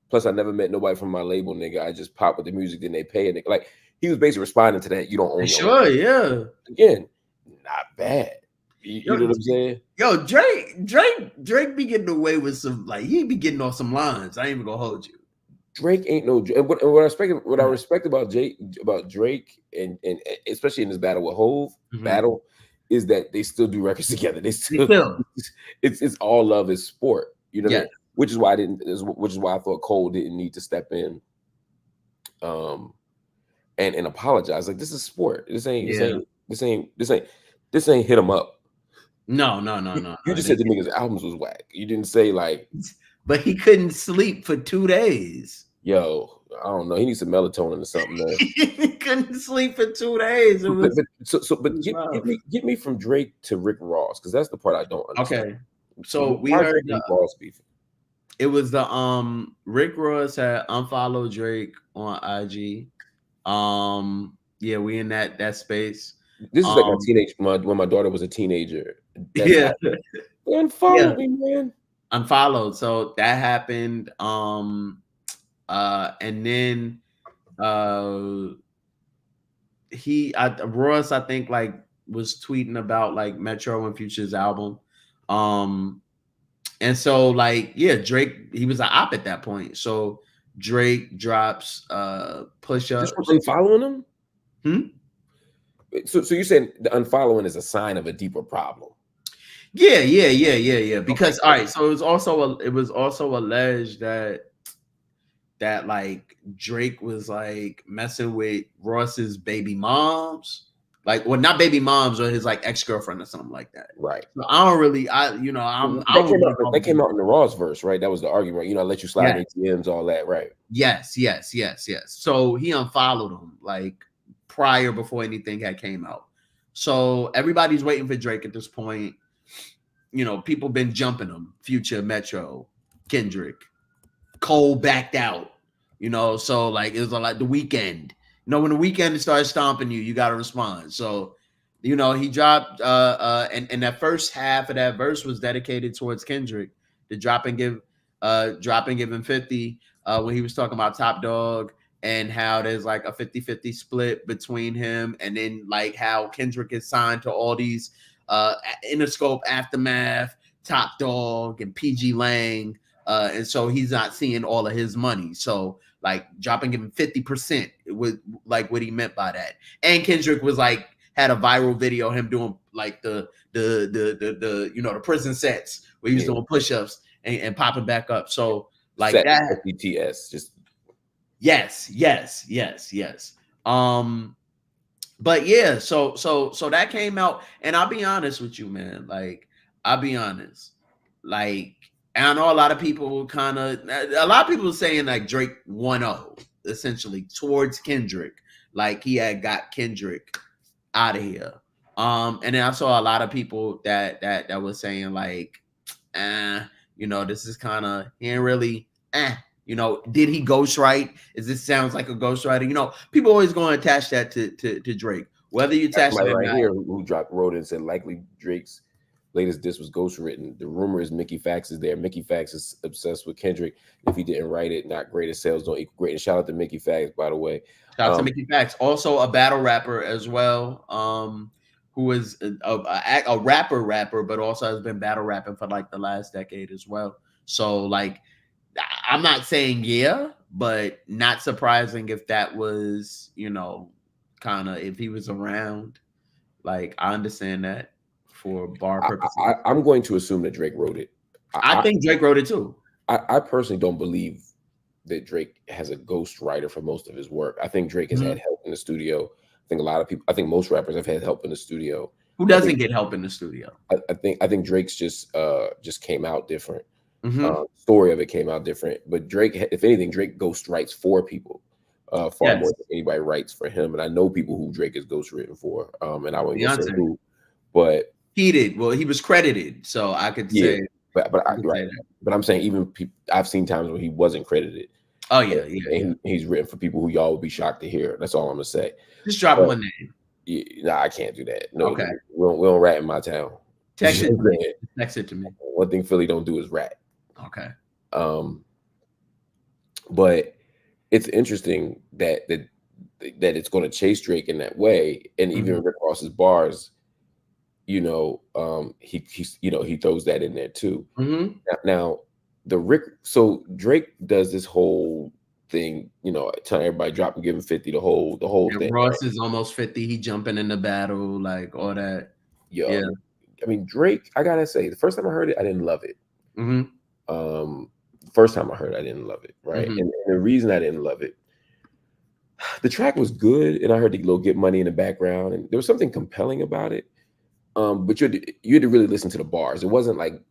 S1: Plus, I never met nobody from my label, nigga. I just pop with the music, then they pay it. Like, he was basically responding to that. You don't own your own.
S2: Sure, yeah.
S1: Again, not bad. You
S2: Yo,
S1: know what I'm saying?
S2: yo, Drake be getting away with some like he be getting off some lines. I ain't even gonna hold you.
S1: Drake ain't no. And what I respect about Drake, and especially in this battle with Hove,
S2: Mhm.
S1: battle, is that they still do records together. They
S2: They
S1: still,
S2: still,
S1: it's all love is sport. You know what I
S2: yeah,
S1: mean? Which is why I thought Cole didn't need to step in, um, and apologize. Like, this is sport.
S2: yeah.
S1: This ain't hit him up.
S2: No, no, no,
S1: You,
S2: no,
S1: you
S2: no.
S1: just said the niggas albums was whack. You didn't say like,
S2: But he couldn't sleep for 2 days.
S1: yo, I don't know. He needs some melatonin or something, man.
S2: He couldn't sleep for 2 days. It
S1: But
S2: was,
S1: but so so
S2: it
S1: but
S2: was
S1: get
S2: rough.
S1: me from Drake to Rick Ross, because that's the part I don't understand.
S2: Okay, so we
S1: Why is
S2: heard
S1: Drake and Ross beefing?
S2: it was the Rick Ross had unfollowed Drake on IG. Yeah, we in that space.
S1: This is like
S2: Um,
S1: when my daughter was a teenager. That's
S2: yeah,
S1: happened. They
S2: yeah,
S1: unfollowed me, man.
S2: unfollowed. So that happened. And then uh Ross, I think, like was tweeting about like Metro and Future's album. Um and so like yeah, Drake, he was an op at that point. So Drake drops push
S1: Just from
S2: ups.
S1: unfollowing them.
S2: Hmm?
S1: So you're saying the unfollowing is a sign of a deeper problem?
S2: Yeah.
S1: Okay,
S2: Because all right, so it was also alleged that like Drake was like messing with Ross's baby moms, like well not baby moms or his like ex girlfriend or something like that.
S1: right.
S2: So I don't really, I don't really
S1: That
S2: know.
S1: came out in the Ross verse, right? That was the argument. I let you slide
S2: Yeah,
S1: in ATMs, all that, right?
S2: yes. So he unfollowed him like prior before anything had came out. So everybody's waiting for Drake at this point. People been jumping him. Future, Metro, Kendrick, Cole backed out. So like it was like the weekend. When the weekend starts stomping you, you got to respond. So, he dropped and that first half of that verse was dedicated towards Kendrick. The drop and give him 50 when he was talking about Top Dog and how there's like a 50-50 split between him and then like how Kendrick is signed to all these Interscope, Aftermath, Top Dog, and PG Lang. And so he's not seeing all of his money. So like dropping him 50% was like what he meant by that. And Kendrick was like had a viral video him doing like the the prison sets where he was doing push-ups and popping back up. So like
S1: Set
S2: that.
S1: BTS. Just
S2: Yes. But yeah, so that came out, and I'll be honest with you, man. Like, I'll be honest. Like, I know a lot of people saying like Drake 1-0 essentially towards Kendrick. Like he had got Kendrick out of here. And then I saw a lot of people that was saying like, this is kind of he ain't really did he ghostwrite? Is this sounds like a ghostwriter? People always going to attach that to Drake. Whether you
S1: Got
S2: attach
S1: somebody
S2: it or
S1: right
S2: not.
S1: here who wrote it and said likely Drake's latest diss was ghost written. The rumor is Mickey Fax is there. Mickey Fax is obsessed with Kendrick. If he didn't write it, not greatest sales don't equal great. And shout out to Mickey Fax, by the way.
S2: Shout out to Mickey Fax, also a battle rapper as well. Who is a rapper, but also has been battle rapping for like the last decade as well. So like, I'm not saying yeah, but not surprising if that was kind of if he was around. Like I understand that for bar purposes.
S1: I'm going to assume that Drake wrote it.
S2: I think Drake wrote it too.
S1: I personally don't believe that Drake has a ghost writer for most of his work. I think Drake has had help in the studio. I think a lot of people. I think most rappers have had help in the studio.
S2: Who doesn't get help in the studio?
S1: I think Drake's just came out different. Story of it came out different. But Drake, if anything, Drake ghost writes for people far more than anybody writes for him. And I know people who Drake is ghost written for. And I won't say who, but
S2: he did. Well, he was credited, so I could say.
S1: But I'm saying even I've seen times when he wasn't credited.
S2: Oh yeah,
S1: and he's written for people who y'all would be shocked to hear. That's all I'm gonna say.
S2: Just drop one name.
S1: Yeah, nah, I can't do that. No,
S2: okay.
S1: We don't rat in my town.
S2: Text it to me.
S1: One thing Philly don't do is rat.
S2: Okay.
S1: But it's interesting that it's going to chase Drake in that way, and even Rick Ross's bars, he throws that in there too. Now so Drake does this whole thing, telling everybody drop and give him 50, the whole thing.
S2: Ross is almost 50. He jumping in the battle, like all that.
S1: Yeah. I mean, Drake, I gotta say, the first time I heard it, I didn't love it. First time I heard it, I didn't love it, right? And the reason I didn't love it, the track was good, and I heard the little Get Money in the background, and there was something compelling about it. But you had to really listen to the bars. It wasn't like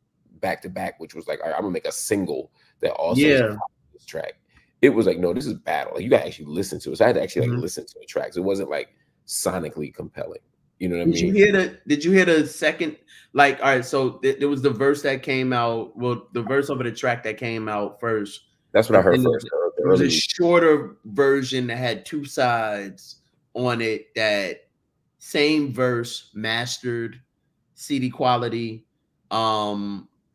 S1: back to back, which was like, all right, I'm gonna make a single that also is this track. It was like, no, this is battle. Like, you gotta actually listen to it. So I had to actually listen to the tracks. It wasn't like sonically compelling. You know what I mean?
S2: Did you hear the second? Like, all right, so there was the verse that came out. Well, the verse over the track that came out first.
S1: That's what I heard first.
S2: It was a shorter version that had two sides on it. That same verse, mastered, CD quality,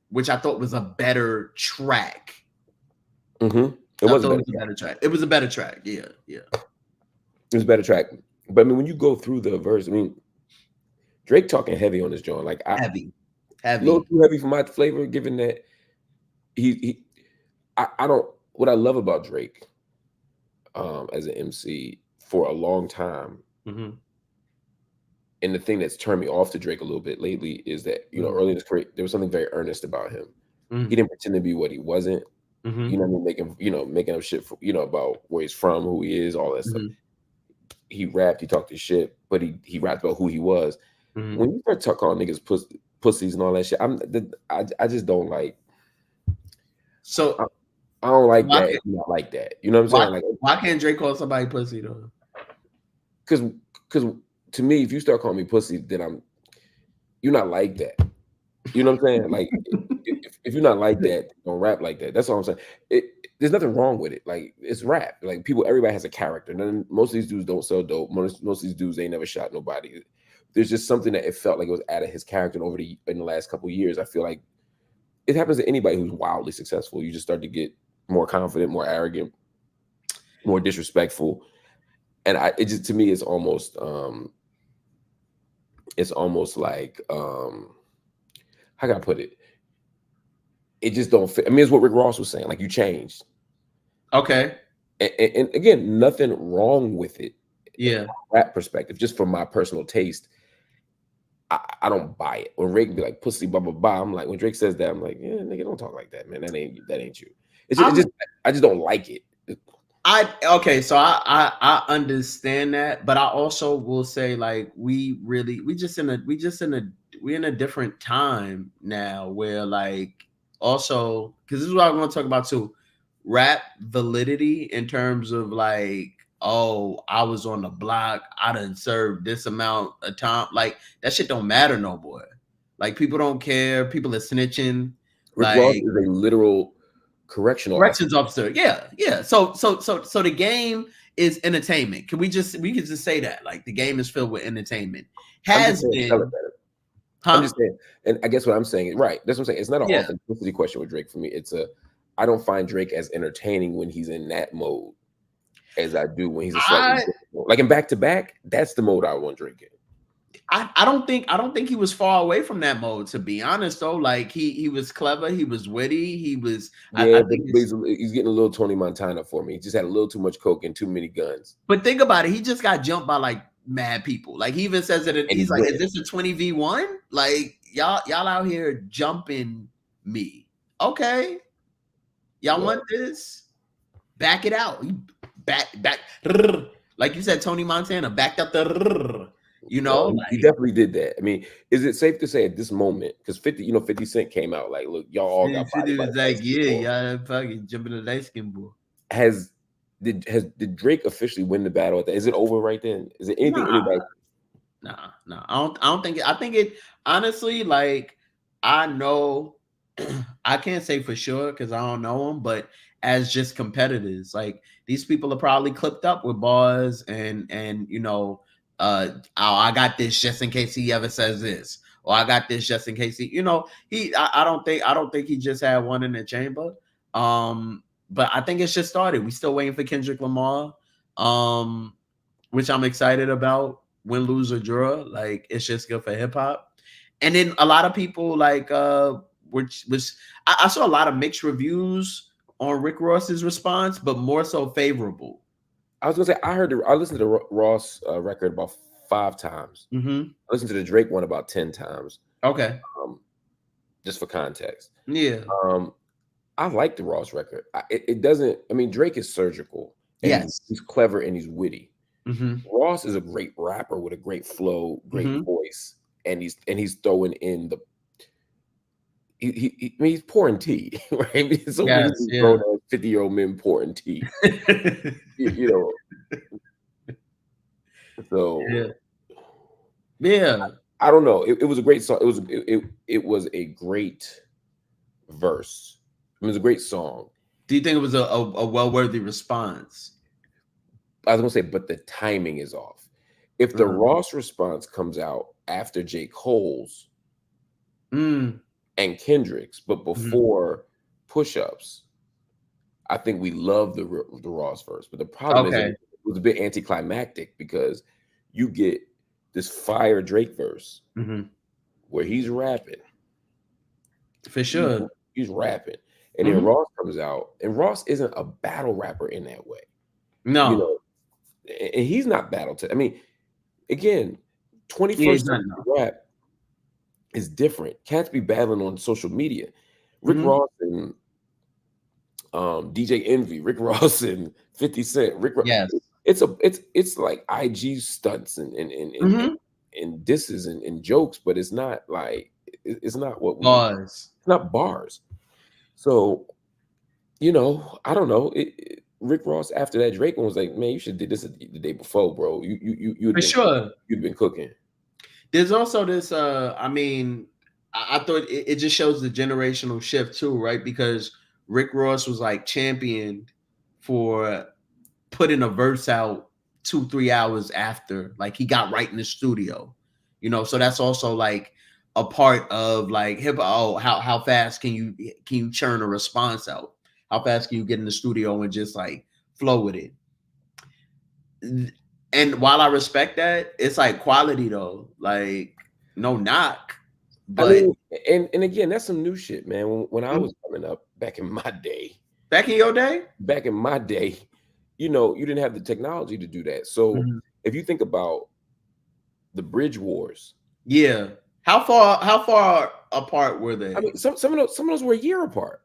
S2: which I thought was a better track.
S1: It was
S2: a better track. It was a better track. Yeah. It
S1: was a better track. But I mean, when you go through the verse, I mean, Drake talking heavy on this joint, like
S2: heavy,
S1: a little too heavy for my flavor. Given that I don't. What I love about Drake, as an MC for a long time, and the thing that's turned me off to Drake a little bit lately is that early in his career there was something very earnest about him. He didn't pretend to be what he wasn't. You know what I mean? Making up shit for, about where he's from, who he is, all that stuff. He rapped, he talked his shit, but he rapped about who he was. When you start calling niggas pussies and all that shit, I just don't like.
S2: So
S1: I don't like that. It's not like that. You know what I'm saying? Like,
S2: why can't Drake call somebody pussy though?
S1: Because to me, if you start calling me pussy, then you're not like that. You know what I'm saying? Like, if you're not like that, don't rap like that. That's all I'm saying. There's nothing wrong with it. Like, it's rap. Like, everybody has a character. And then most of these dudes don't sell dope. Most of these dudes, they never shot nobody. There's just something that it felt like it was out of his character. And in the last couple of years, I feel like it happens to anybody who's wildly successful. You just start to get more confident, more arrogant, more disrespectful. And to me, it's almost like, how can I put it? It just don't fit. I mean, it's what Rick Ross was saying. Like, you changed.
S2: Okay.
S1: And again, nothing wrong with it.
S2: Yeah.
S1: From a rap perspective, just from my personal taste, I don't buy it. When Drake be like pussy, blah blah blah, I'm like, when Drake says that, I'm like, yeah, nigga, don't talk like that, man. That ain't you. I just don't like it.
S2: So I understand that, but I also will say, like, we're in a different time now where, like, also, because this is what I want to talk about too, rap validity in terms of, like, oh, I was on the block, I done served this amount of time. Like that shit don't matter no more. Like people don't care. People are snitching.
S1: Rick Ross
S2: Like
S1: is a literal correctional officer.
S2: corrections officer. Yeah, yeah. So the game is entertainment. We could just say that. Like the game is filled with entertainment.
S1: I'm just
S2: Has
S1: saying, tell it
S2: been,
S1: better. I'm
S2: huh?
S1: just saying, and I guess what I'm saying is right. That's what I'm saying. It's not an
S2: Yeah.
S1: authenticity question with Drake for me. It's a, I don't find Drake as entertaining when he's in that mode as I do when he's a slightly
S2: I
S1: different mode. Like in back to back, that's the mode I want Drake in.
S2: I don't think he was far away from that mode, to be honest though. Like he was clever, he was witty, he was
S1: Yeah,
S2: I
S1: but
S2: think it's
S1: he's getting a little Tony Montana for me. He just had a little too much coke and too many guns,
S2: but think about it, he just got jumped by like mad people. Like he even says it,
S1: and he's
S2: he's like, is
S1: winning.
S2: this a 20v1? Like y'all out here jumping me. Okay, y'all
S1: Well,
S2: want this? Back it out. You back like you said, Tony Montana backed up the
S1: well, he
S2: like
S1: definitely did that. I mean, is it safe to say at this moment, because 50, 50 Cent came out like, look, y'all all got bodied
S2: 50
S1: by
S2: was
S1: the
S2: like,
S1: light skin
S2: yeah,
S1: boy.
S2: y'all fucking jumping the light skin boy.
S1: Has did Drake officially win the battle at that? Is it over right then? Is there anything
S2: Nah,
S1: anybody?
S2: nah. I don't think it. I think it honestly, like I know I can't say for sure because I don't know them, but as just competitors, like these people are probably clipped up with bars and oh, I got this just in case he ever says this, or I got this just in case I don't think he just had one in the chamber. But I think it's just started. We still waiting for Kendrick Lamar. Um, which I'm excited about. Win, lose, or draw, like it's just good for hip hop. And then a lot of people like which I saw a lot of mixed reviews on Rick Ross's response, but more so favorable.
S1: I was gonna say I listened to the Ross record about 5 times.
S2: Mm-hmm.
S1: I listened to the Drake one about 10 times.
S2: Okay.
S1: Um, just for context.
S2: Yeah.
S1: Um, I like the Ross record. It doesn't. I mean, Drake is surgical and
S2: Yes.
S1: he's clever and he's witty.
S2: Mm-hmm.
S1: Ross is a great rapper with a great flow, great
S2: Mm-hmm.
S1: voice, and he's throwing in the. I mean, he's pouring tea, right? It's so
S2: Yes.
S1: weird to
S2: Yeah.
S1: throw down 50-year-old men pouring tea. You know,
S2: Yeah.
S1: so
S2: Yeah.
S1: I don't know. It was a great song. It was a great verse. It was a great song.
S2: Do you think it was a well-worthy response?
S1: I was gonna say, but the timing is off. If the Ross response comes out after J. Cole's
S2: Mm.
S1: and Kendrick's, but before push-ups, I think we love the Ross verse. But the problem is
S2: Okay.
S1: it was a bit anticlimactic because you get this fire Drake verse
S2: Mm-hmm.
S1: where he's rapping.
S2: For sure.
S1: He's rapping. And then Ross comes out, and Ross isn't a battle rapper in that way. You
S2: No.
S1: know, and he's not battle to. I mean, again,
S2: Yeah,
S1: 21st
S2: he's not.
S1: century
S2: No.
S1: rap is different. Cats be battling on social media. Rick
S2: Mm-hmm.
S1: Ross and DJ Envy, Rick Ross and 50 Cent.
S2: Yes.
S1: It's like IG stunts
S2: Mm-hmm.
S1: and disses and jokes, but it's not like it's not what we
S2: Bars.
S1: it's not bars. So, I don't know. Rick Ross after that Drake one was like, man, you should did this the day before, bro.
S2: For sure.
S1: You'd been cooking.
S2: There's also this. I mean, I thought it just shows the generational shift too, right? Because Rick Ross was like championed for putting a verse out 2-3 hours after, like he got right in the studio, So that's also like a part of like hip. Oh, how fast can you churn a response out? How fast can you get in the studio and just like flow with it? And while I respect that, it's like quality though. Like no knock,
S1: I
S2: but
S1: mean, and again, that's some new shit, man. When I was coming up back in my day,
S2: back in your day,
S1: you didn't have the technology to do that. So if you think about the bridge wars,
S2: yeah. How far apart were
S1: I
S2: they?
S1: mean, some of those were a year apart.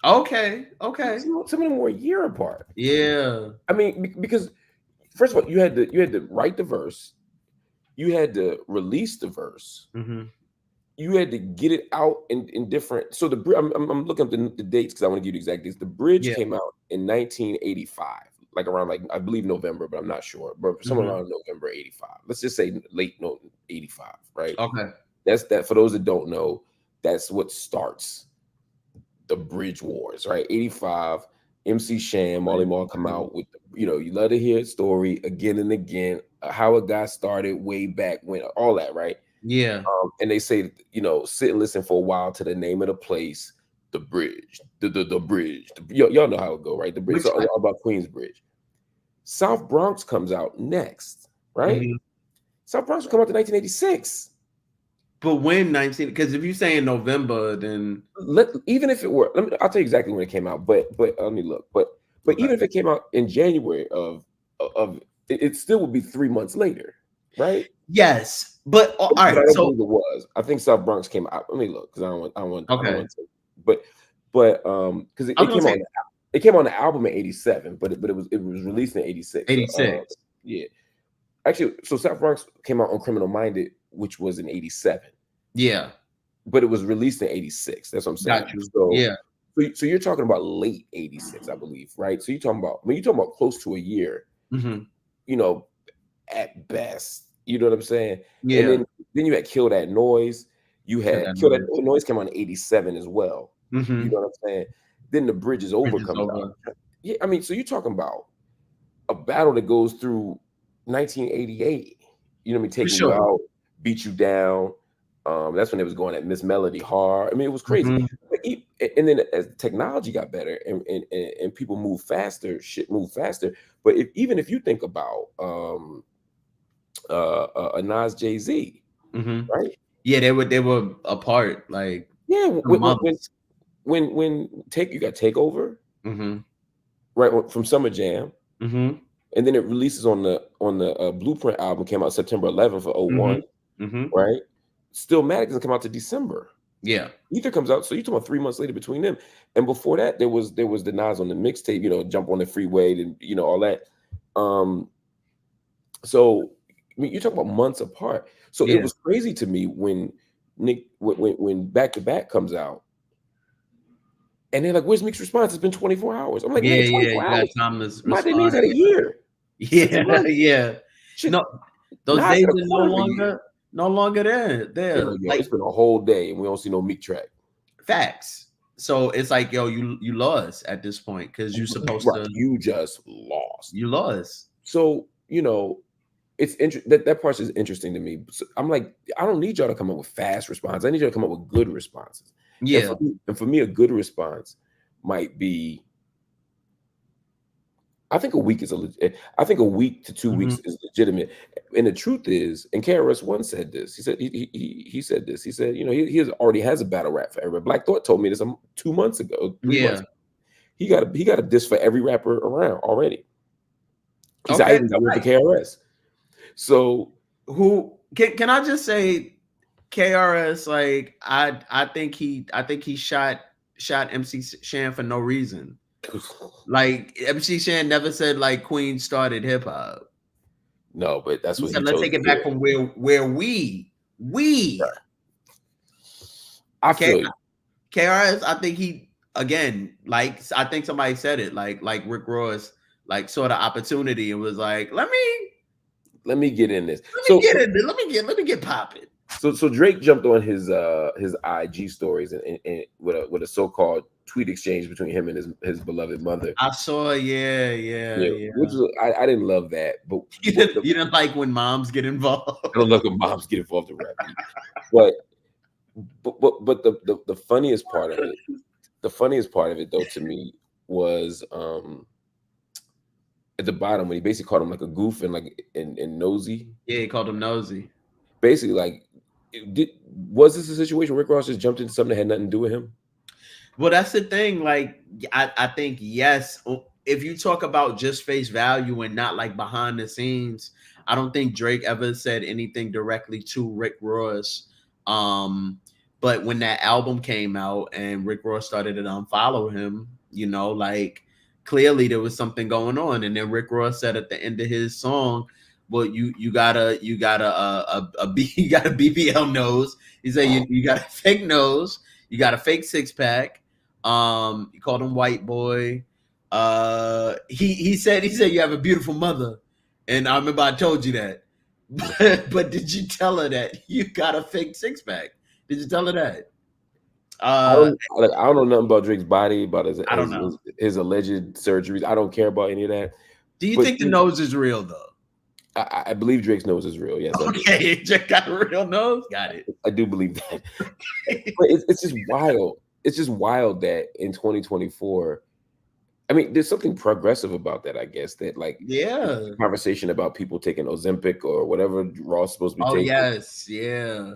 S2: Okay.
S1: Some of them were a year apart.
S2: Yeah.
S1: I mean, because first of all, you had to write the verse, you had to release the verse, you had to get it out in different. So I'm looking up the dates because I want to give you the exact dates. The bridge
S2: Yeah.
S1: came out in 1985. like around like I believe November, but I'm not sure. But somewhere around November '85. Let's just say late no '85, right?
S2: Okay.
S1: That's that. For those that don't know, that's what starts the Bridge Wars, right? '85. MC Sham, Molly Mall come out with, you love to hear a story again and again, how it got started way back when, all that, right?
S2: Yeah.
S1: And they say, sit and listen for a while to the name of the place, the Bridge, the Bridge. Y'all know how it go, right? The Bridge, it's all about Queensbridge. South Bronx comes out next, right? South Bronx will come out in 1986.
S2: But when 19? Because if you say in November, then
S1: even if it were, I'll tell you exactly when it came out. But let me look. But even if it came out in January of it still would be 3 months later, right?
S2: Yes, but all right.
S1: I don't
S2: So
S1: believe it was. I think South Bronx came out. Let me look because I don't want.
S2: okay.
S1: But because it came on. It came on the album in '87, but it was released in '86.
S2: 86.
S1: Yeah. Actually, so South Bronx came out on Criminal Minded, which was in '87.
S2: Yeah.
S1: But it was released in '86. That's what I'm saying.
S2: Got you.
S1: So,
S2: yeah.
S1: So you're talking about late '86, I believe, right? So you're talking about close to a year, at best. You know what I'm saying?
S2: Yeah.
S1: And then you had Kill That Noise. You had Kill That Noise came out in '87 as well. You know what I'm saying? Then The Bridge Is Over comes out. Yeah, I mean, so you're talking about a battle that goes through 1988. You know what I mean? Taking you out, beat you down. That's when it was going at Miss Melody hard. I mean, it was crazy. And then as technology got better and people move faster, shit moved faster. But even if you think about a Nas Jay-Z, right?
S2: Yeah, they were apart. Like
S1: when you got Takeover, right, from Summer Jam, and then it releases on the Blueprint album, came out September 11th for 01, right? Stillmatic doesn't come out to December.
S2: Yeah.
S1: Ether comes out, so you're talking about 3 months later between them. And before that, there was the Nas on the mixtape, Jump on the Freeway, and all that. So I mean, you talk about months apart. So it was crazy to me when when Back to Back comes out, and they're like, "Where's Meek's response? It's been 24 hours." I'm like,
S2: "Yeah,
S1: 24
S2: you
S1: hours.
S2: got time to respond."
S1: My niggas had a year.
S2: Yeah.
S1: Shit.
S2: No, those days are no longer there.
S1: It's been a whole day and we don't see no Meek track.
S2: Facts. So it's like, yo, you lost at this point because you're supposed to.
S1: You just lost.
S2: You lost.
S1: So it's that part is interesting to me. So I'm like, I don't need y'all to come up with fast responses. I need y'all to come up with good responses.
S2: Yeah.
S1: And for me, a good response might be, I think a week to 2 weeks is legitimate. And the truth is, and KRS-One said this. He said he said this. He said, he already has a battle rap for everybody. Black Thought told me this 2 months ago, 3 months ago. He got a diss for every rapper around already. He said, I even got one for KRS. So
S2: who can I just say, KRS, like I think he shot MC Shan for no reason. Like MC Shan never said like Queen started hip hop.
S1: No, but that's what he
S2: said. Let's take it back from where we. Right.
S1: I feel you.
S2: KRS, I think he again, like I think somebody said it, like Rick Ross, like saw the opportunity and was like, let me get in this. Let me get popping.
S1: So Drake jumped on his IG stories and with a so-called tweet exchange between him and his beloved mother.
S2: I saw, yeah.
S1: Which was, I didn't love that, but
S2: you didn't like when moms get involved.
S1: I don't like when moms get involved in rap, but the funniest part of it, though, to me was at the bottom when he basically called him like a goof and nosy.
S2: Yeah, he called him nosy.
S1: Basically, like, was this a situation where Rick Ross just jumped into something that had nothing to do with him?
S2: Well, that's the thing. Like, I think, yes, if you talk about just face value and not like behind the scenes, I don't think Drake ever said anything directly to Rick Ross. But when that album came out and Rick Ross started to unfollow him, like clearly there was something going on. And then Rick Ross said at the end of his song, well, you got a BBL nose. He said you got a fake nose. You got a fake six pack. You called him white boy. He said you have a beautiful mother, and I remember I told you that. But did you tell her that you got a fake six pack? Did you tell her that? Uh,
S1: I don't know nothing about Drake's body, about
S2: I don't know.
S1: his alleged surgeries. I don't care about any of that.
S2: Do you
S1: But
S2: think the nose is real though?
S1: I believe Drake's nose is real. Yes, I do.
S2: Okay, Drake got a real nose. Got it.
S1: I do believe that. But it's just wild. It's just wild that in 2024, I mean, there's something progressive about that, I guess, that like
S2: Yeah.
S1: conversation about people taking Ozempic or whatever Raw's supposed to be
S2: Oh
S1: taking,
S2: yes. Yeah.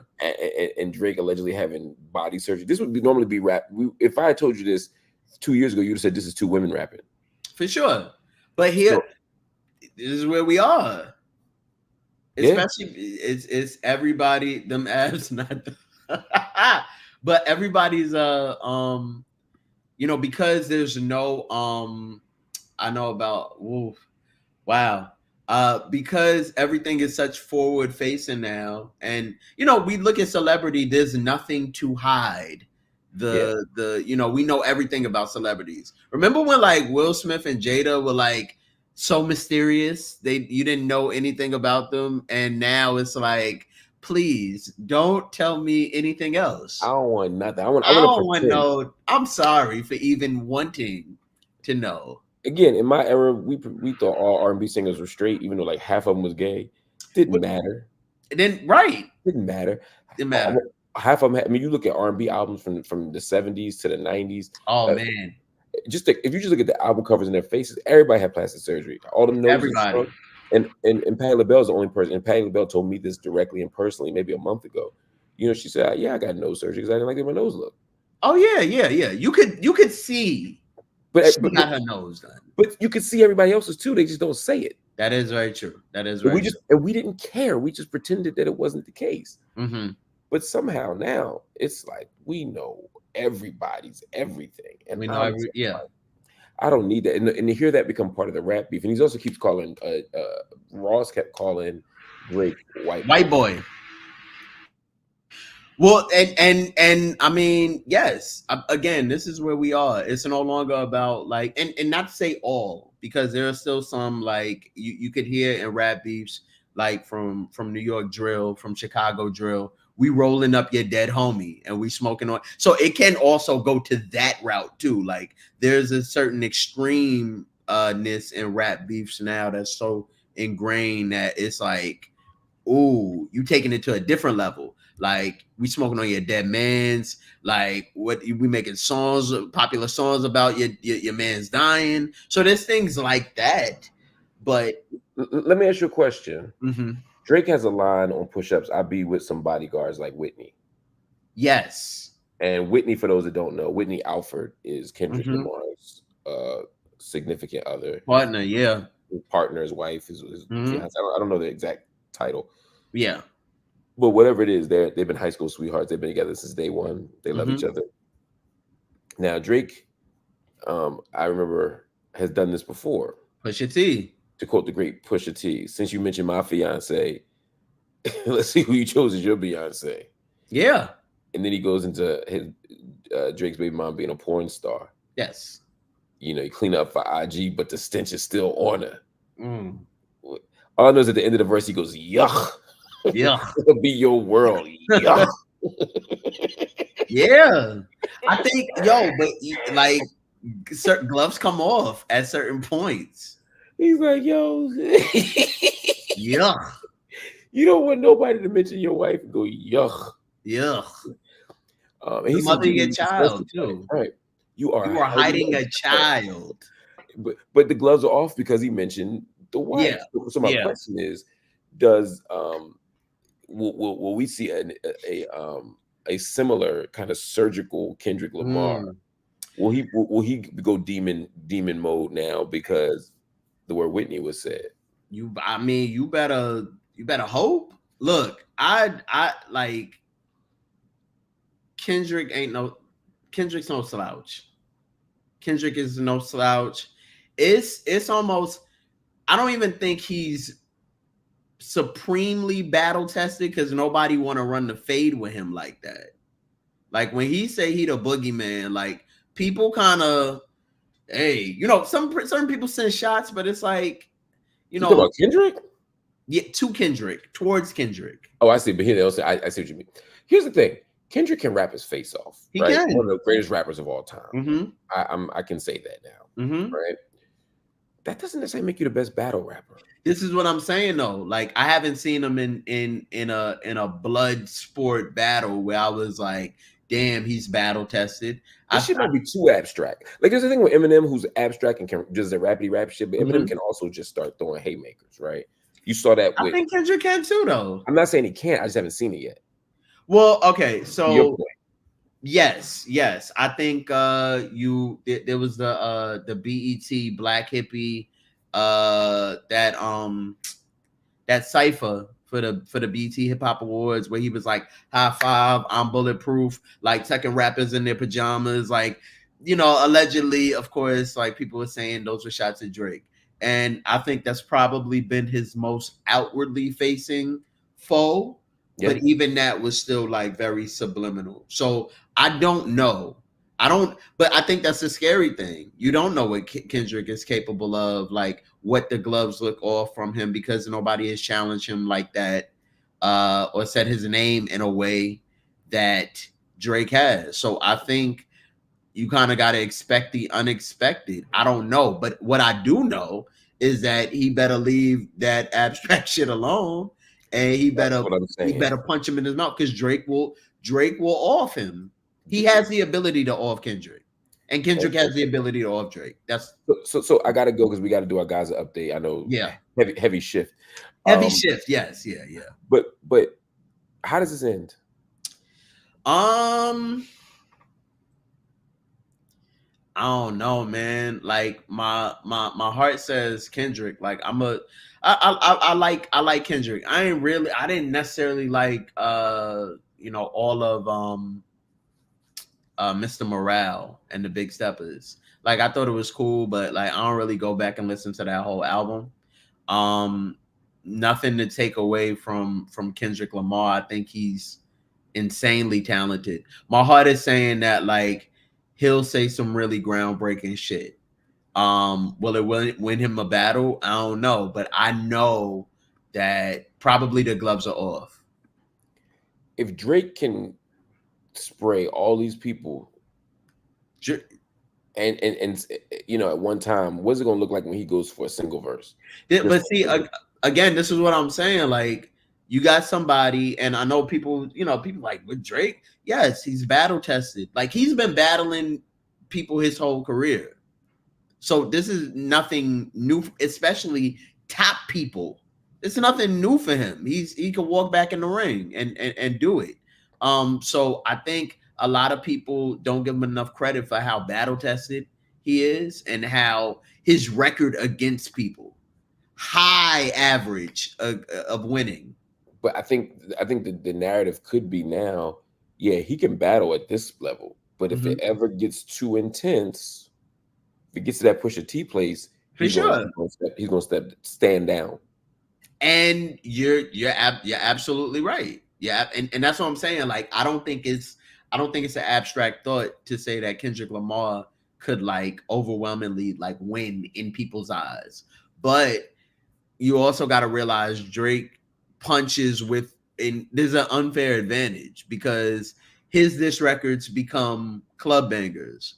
S1: and Drake allegedly having body surgery. This would normally be rap. If I had told you this 2 years ago, you'd have said this is two women rapping.
S2: For sure. But here,
S1: So,
S2: this is where we are.
S1: yeah.
S2: Especially it's everybody, them abs, not but everybody's because there's no I know about wow. Because everything is such forward facing now, and we look at celebrity, there's nothing to hide. We know everything about celebrities. Remember when like Will Smith and Jada were like so mysterious? You didn't know anything about them, and now it's like, please don't tell me anything else.
S1: I don't want nothing. I
S2: I
S1: want
S2: don't
S1: to
S2: want to know. I'm sorry for even wanting to know.
S1: again, in my era, we thought all R&B singers were straight, even though like half of them was gay. Didn't matter.
S2: It didn't right.
S1: Didn't matter.
S2: Didn't matter.
S1: Half of them. I mean, you look at R&B albums from the 70s to the 90s.
S2: Oh man,
S1: if you just look at the album covers and their faces, everybody had plastic surgery. All them noses.
S2: everybody.
S1: And Patti LaBelle is the only person. And Patti LaBelle told me this directly and personally, maybe a month ago. She said, "Yeah, I got nose surgery because I didn't like the way my nose looked."
S2: Oh yeah. You could see,
S1: but
S2: she got her nose done.
S1: But you could see everybody else's too. They just don't say it.
S2: That is very true. That is very.
S1: We didn't care. We just pretended that it wasn't the case.
S2: Mm-hmm.
S1: But somehow now it's like we know everybody's everything, and
S2: we know
S1: I don't need that, and to hear that become part of the rap beef, and he also keeps calling. Ross kept calling Drake white boy.
S2: Well, and I mean, yes. Again, this is where we are. It's no longer about like, and not to say all, because there are still some like you could hear in rap beefs like from New York drill, from Chicago drill. We rolling up your dead homie and we smoking on. So it can also go to that route too. Like there's a certain extreme ness in rap beefs now that's so ingrained that it's like, ooh, you taking it to a different level. Like we smoking on your dead man's. Like what we making songs, popular songs about your man's dying. So there's things like that. But
S1: let me ask you a question.
S2: Mm-hmm.
S1: Drake has a line on push-ups. I be with some bodyguards like Whitney.
S2: Yes.
S1: And Whitney, for those that don't know, Whitney Alford is Kendrick Lamar's significant other.
S2: Partner, yeah.
S1: Partner's wife, his fiance. I don't know the exact title.
S2: Yeah.
S1: But whatever it is, they've been high school sweethearts. They've been together since day one. They love each other. Now, Drake, I remember, has done this before.
S2: Pusha T.
S1: To quote the great Pusha T, since you mentioned my fiance, let's see who you chose as your Beyonce.
S2: Yeah.
S1: And then he goes into his Drake's baby mom being a porn star.
S2: Yes.
S1: You clean up for IG, but the stench is still on her. All I know is at the end of the verse, he goes, yuck.
S2: Yuck.
S1: It'll be your world. Yuck.
S2: Yeah. I think, but like certain gloves come off at certain points.
S1: He's like, yo.
S2: Yuck.
S1: You don't want nobody to mention your wife and go, yuck.
S2: Yuck.
S1: He's
S2: mothering a child, too.
S1: Right. You are
S2: hiding a child.
S1: But the gloves are off because he mentioned the wife.
S2: Yeah.
S1: So my question is, does will we see a similar kind of surgical Kendrick Lamar? Will he go demon mode now because the word Whitney was said?
S2: You better hope. Look, I like Kendrick's no slouch. Kendrick is no slouch. It's almost, I don't even think he's supremely battle tested because nobody want to run the fade with him like that. Like when he say he the boogeyman, like people kind of Hey, you know, certain people send shots, but it's like, you
S1: You talking
S2: know,
S1: about Kendrick?
S2: yeah, to Kendrick, towards Kendrick.
S1: Oh, I see. But here, also, I see what you mean. Here's the thing: Kendrick can rap his face off,
S2: He
S1: right? One
S2: can.
S1: of the greatest rappers of all time.
S2: Mm-hmm.
S1: I can say that now,
S2: Mm-hmm.
S1: right? That doesn't necessarily make you the best battle rapper.
S2: This is what I'm saying though. Like I haven't seen him in a blood sport battle where I was like, damn, he's battle tested.
S1: This shit might be too abstract. Like there's a thing with Eminem who's abstract and can just a rapidy rap shit, but Eminem
S2: Mhm.
S1: can also just start throwing haymakers, right? You saw that
S2: I
S1: with.
S2: think Kendrick can too though.
S1: I'm not saying he can't. I just haven't seen it yet.
S2: Well, okay,
S1: To your
S2: so
S1: point,
S2: yes. I think there was the BET Black Hippie that cipher for the BT Hip Hop Awards where he was like, "High five, I'm bulletproof," like tucking rappers in their pajamas, like, you know, allegedly, of course, like people were saying those were shots at Drake, and I think that's probably been his most outwardly facing foe,
S1: yeah.
S2: but even that was still like very subliminal. So I don't know. I don't, but I think that's the scary thing. You don't know what Kendrick is capable of, like what the gloves look off from him because nobody has challenged him like that, or said his name in a way that Drake has. So I think you kind of got to expect the unexpected. I don't know, but what I do know is that he better leave that abstract shit alone, and
S1: That's what I'm
S2: he
S1: saying.
S2: better punch him in his mouth because Drake will off him. He has the ability to off Kendrick, and Kendrick has the
S1: Okay.
S2: ability to off Drake. That's
S1: So I gotta go because we got to do our guys an update. I know
S2: yeah,
S1: heavy shift.
S2: heavy
S1: Um,
S2: shift. Yes, yeah.
S1: but how does this end?
S2: Um, I don't know, man. Like my heart says Kendrick. Like I like Kendrick. I didn't necessarily like all of Mr. Morale and the Big Steppers. Like I thought it was cool, but like I don't really go back and listen to that whole album. Um Nothing to take away from Kendrick Lamar. I think he's insanely talented. My heart is saying that like he'll say some really groundbreaking shit. Will it win him a battle? I don't know, but I know that probably the gloves are off.
S1: If Drake can spray all these people and at one time, what's it gonna look like when he goes for a single verse?
S2: But see, again, this is what I'm saying. Like, you got somebody, and I know people, people like with Drake. Yes, he's battle tested. Like he's been battling people his whole career. So this is nothing new, especially top people. It's nothing new for him. He can walk back in the ring and do it. So I think a lot of people don't give him enough credit for how battle tested he is and how his record against people high average of winning.
S1: But I think the narrative could be now, yeah, he can battle at this level, but if
S2: Mm-hmm.
S1: it ever gets too intense, if it gets to that Pusha T place,
S2: For sure.
S1: he's gonna stand down.
S2: And you're absolutely right. Yeah, and that's what I'm saying. Like I don't think it's an abstract thought to say that Kendrick Lamar could like overwhelmingly like win in people's eyes. But you also got to realize Drake punches with and there's an unfair advantage because his diss records become club bangers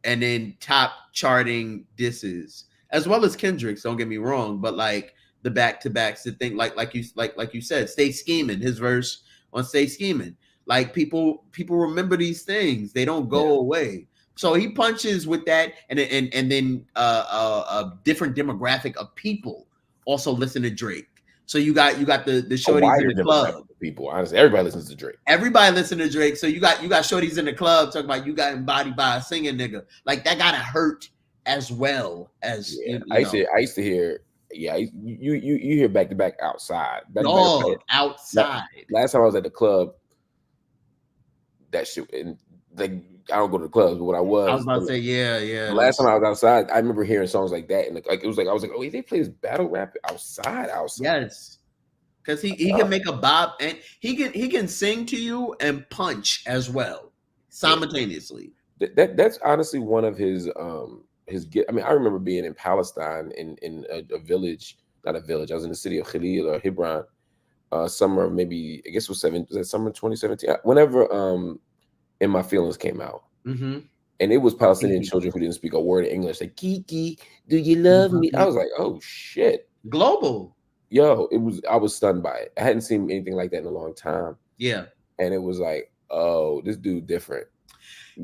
S2: and then top charting disses as well as Kendrick's. Don't get me wrong, but like the back to backs, the thing like you said, Stay Scheming, his verse on Stay Scheming. Like people remember these things; they don't
S1: Yeah.
S2: go away. So he punches with that, and then a different demographic of people also listen to Drake. So you got the
S1: A
S2: shorties in
S1: wider
S2: the club.
S1: demographic of people. Honestly, everybody listens to Drake.
S2: Everybody listen to Drake. So you got shorties in the club talking about you got embodied by a singing nigga. Like that gotta hurt as well as
S1: Yeah,
S2: you know.
S1: I used to hear. Yeah, you hear back to back outside. Back to back.
S2: Dog
S1: La-
S2: outside.
S1: Last time I was at the club, that shit, and like I don't go to the clubs, but when I
S2: I was
S1: was,
S2: about to say, yeah,
S1: the
S2: yeah.
S1: last time I was outside, I remember hearing songs like that, and like it was like I was like, oh, they play this battle rap outside.
S2: Yes. Because he can make a bop and he can sing to you and punch as well
S1: Yeah,
S2: simultaneously.
S1: that's honestly one of his. his get. I mean, I remember being in Palestine in a village, not a village. I was in the city of Khalil or Hebron, summer maybe I guess it was that summer 2017. Whenever In My Feelings came out,
S2: Mm-hmm.
S1: and it was
S2: Oh,
S1: Palestinian
S2: Kiki.
S1: children who didn't speak a word of English. Like, Kiki, do you love me? I was like, oh shit,
S2: Global.
S1: yo, it was. I was stunned by it. I hadn't seen anything like that in a long time,
S2: Yeah.
S1: and it was like, oh, this dude different.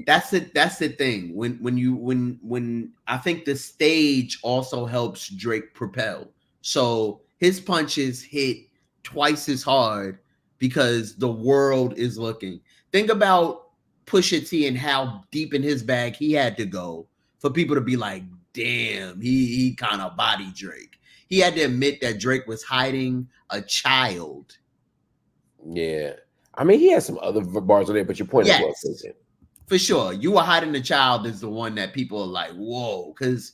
S2: That's it. That's the thing. When I think the stage also helps Drake propel. So his punches hit twice as hard because the world is looking. Think about Pusha T and how deep in his bag he had to go for people to be like, damn, he kind of bodied Drake. He had to admit that Drake was hiding a child.
S1: Yeah, I mean, he has some other bars on there, but your point is well
S2: Yes.
S1: taken.
S2: For sure. You were hiding the child is the one that people are like, whoa, because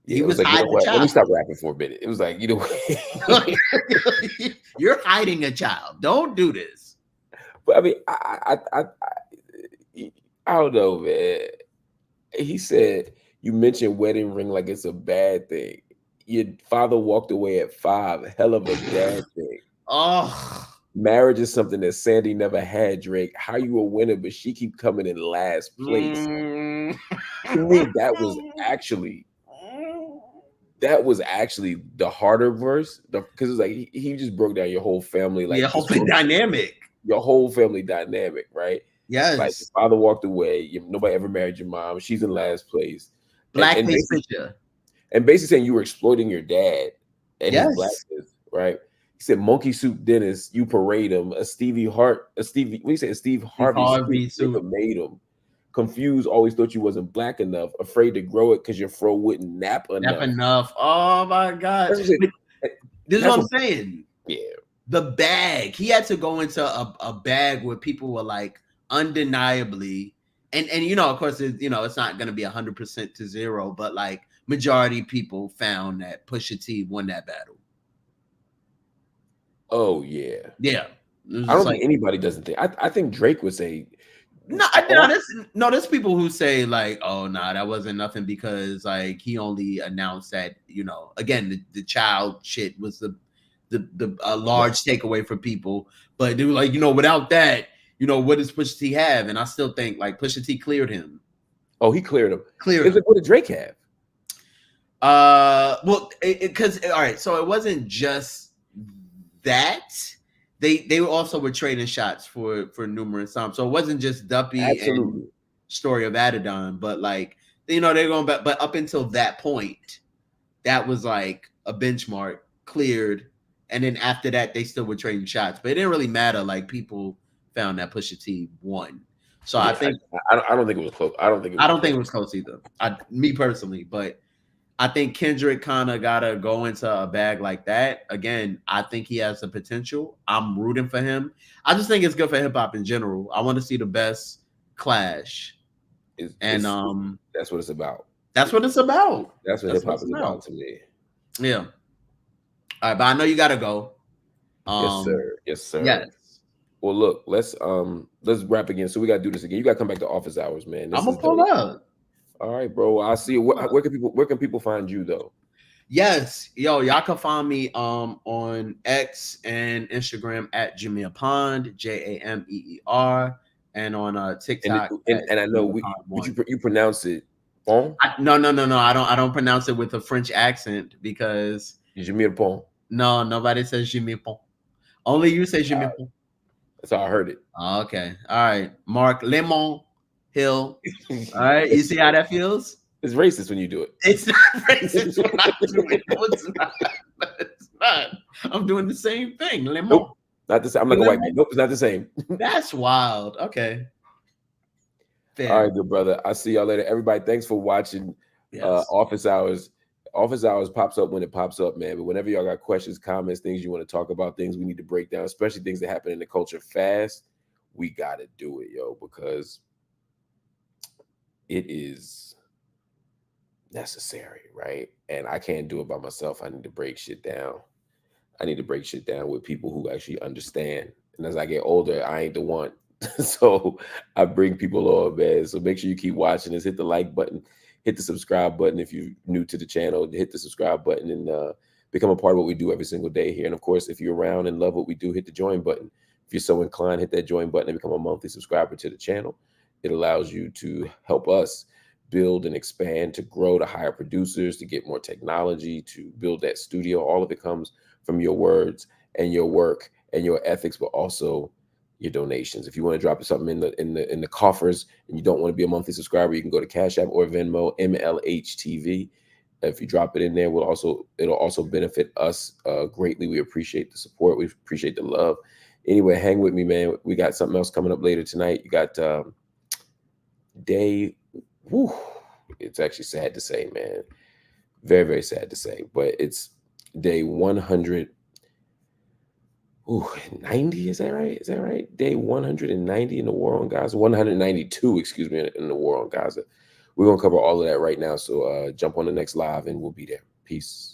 S1: Yeah,
S2: he
S1: it was
S2: was
S1: like, you know
S2: hiding a
S1: what? Let me
S2: child.
S1: stop rapping for a minute. It was like, you know,
S2: You're hiding a child. Don't do this.
S1: but I mean, I don't know, man. He said you mentioned wedding ring like it's a bad thing. Your father walked away at 5. Hell of a dad thing.
S2: Oh,
S1: Marriage is something that Sandy never had, Drake. How you a winner, but she keep coming in last place.
S2: mm.
S1: To me, that was actually the harder verse. Because it's like he just broke down your whole family
S2: Yeah,
S1: like
S2: hoping
S1: dysfunction,
S2: dynamic.
S1: your whole family dynamic, right? Like your
S2: Yes.
S1: father walked away, nobody ever married your mom. She's in last place, and and
S2: Blackface
S1: basically,
S2: picture.
S1: and basically saying you were exploiting your dad and his
S2: Yes.
S1: blackness, right? He said, "Monkey suit Dennis, you parade him. A Stevie, what do you say? A Steve
S2: Steve
S1: Harvey suit,
S2: Harvey
S1: nigga
S2: suit.
S1: made him. Confused, always thought you wasn't black enough. Afraid to grow it because your fro wouldn't nap
S2: That's
S1: enough."
S2: enough. Oh my God.
S1: That's what,
S2: But this is
S1: that's
S2: what I'm
S1: what
S2: saying.
S1: yeah.
S2: The bag. He had to go into a bag where people were like undeniably, and of course, it's not going to be 100% to zero, but like majority people found that Pusha T won that battle.
S1: Oh yeah.
S2: Yeah, it was
S1: I
S2: just
S1: don't
S2: like
S1: think anybody doesn't think. I think Drake would say,
S2: no,
S1: all,
S2: there's people who say like, oh no, that wasn't nothing because like he only announced that again the child shit was the a large takeaway for people, but they were like without that what does Pusha T have? And I still think like Pusha T cleared him,
S1: oh, he cleared him.
S2: cleared
S1: Is
S2: him.
S1: it what did Drake have?
S2: Well, because all right, so it wasn't just that. They also were trading shots for numerous times. So it wasn't just Duppy and
S1: Absolutely.
S2: Story of Adidon, but like they're going back. But up until that point, that was like a benchmark cleared, and then after that, they still were trading shots. But it didn't really matter. Like people found that Pusha T won. So I
S1: Yeah,
S2: think
S1: I don't think it was close. I don't think it
S2: I
S1: was
S2: don't think
S1: close.
S2: it was close either. Me personally, but I think Kendrick kind of gotta go into a bag like that. Again, I think he has the potential. I'm rooting for him. I just think it's good for hip hop in general. I want to see the best clash, and
S1: That's what it's about.
S2: that's what it's about.
S1: That's what
S2: That's
S1: hip
S2: what
S1: hop
S2: it's
S1: is about
S2: about.
S1: to me.
S2: Yeah. All right, but I know you gotta go.
S1: Yes,
S2: Um,
S1: sir. Yes, sir.
S2: yes,
S1: Well, look, let's wrap again. So we gotta do this again. You gotta come back to office hours, man.
S2: I'm
S1: This
S2: gonna
S1: is
S2: pull
S1: dope.
S2: up.
S1: All right, bro. I'll see you. Where can people find you though?
S2: Yes, y'all can find me on X and Instagram at Jameer Pond, Jameer, and on
S1: And
S2: TikTok at
S1: and I know
S2: Jameer Pond
S1: but
S2: One.
S1: you pronounce it Pon?
S2: No. I don't pronounce it with a French accent because
S1: Jameer Pon.
S2: no, nobody says Jameer Pond. Only you say Jameer Pond.
S1: That's how I heard it.
S2: Okay, all right. Marc Lamont Hill. All right, you see how that feels?
S1: It's racist when you do it.
S2: It's not racist when I do it. No, it's not. It's not. I'm doing the same thing. Lemon.
S1: Nope. Not the same. I'm like a white man. Nope, it's not the same.
S2: That's wild. Okay. Fair.
S1: All right, good brother. I'll see y'all later. Everybody, thanks for watching
S2: Yes.
S1: Office Hours. Office Hours pops up when it pops up, man. But whenever y'all got questions, comments, things you want to talk about, things we need to break down, especially things that happen in the culture fast, we got to do it, yo, because it is necessary, right? And I can't do it by myself. I need to break shit down. I need to break shit down with people who actually understand. And as I get older, I ain't the one. So I bring people on, man. So make sure you keep watching this. Hit the like button. hit the subscribe button. If you're new to the channel, hit the subscribe button and become a part of what we do every single day here. And of course, if you're around and love what we do, hit the join button. If you're so inclined, hit that join button and become a monthly subscriber to the channel. It allows you to help us build and expand, to grow, to hire producers, to get more technology, to build that studio. All of it comes from your words and your work and your ethics, but also your donations. If you want to drop something in the coffers and you don't want to be a monthly subscriber, you can go to Cash App or Venmo, MLHTV. If you drop it in there, it'll also benefit us greatly. We appreciate the support. We appreciate the love. Anyway, hang with me, man. We got something else coming up later tonight. You got day. Whew, it's actually sad to say, man. Very, very sad to say, but it's day 100. Ooh, 90, is that right? Is that right? Day 190 in the war on Gaza. 192, excuse me, in the war on Gaza. We're going to cover all of that right now. So jump on the next live and we'll be there. Peace.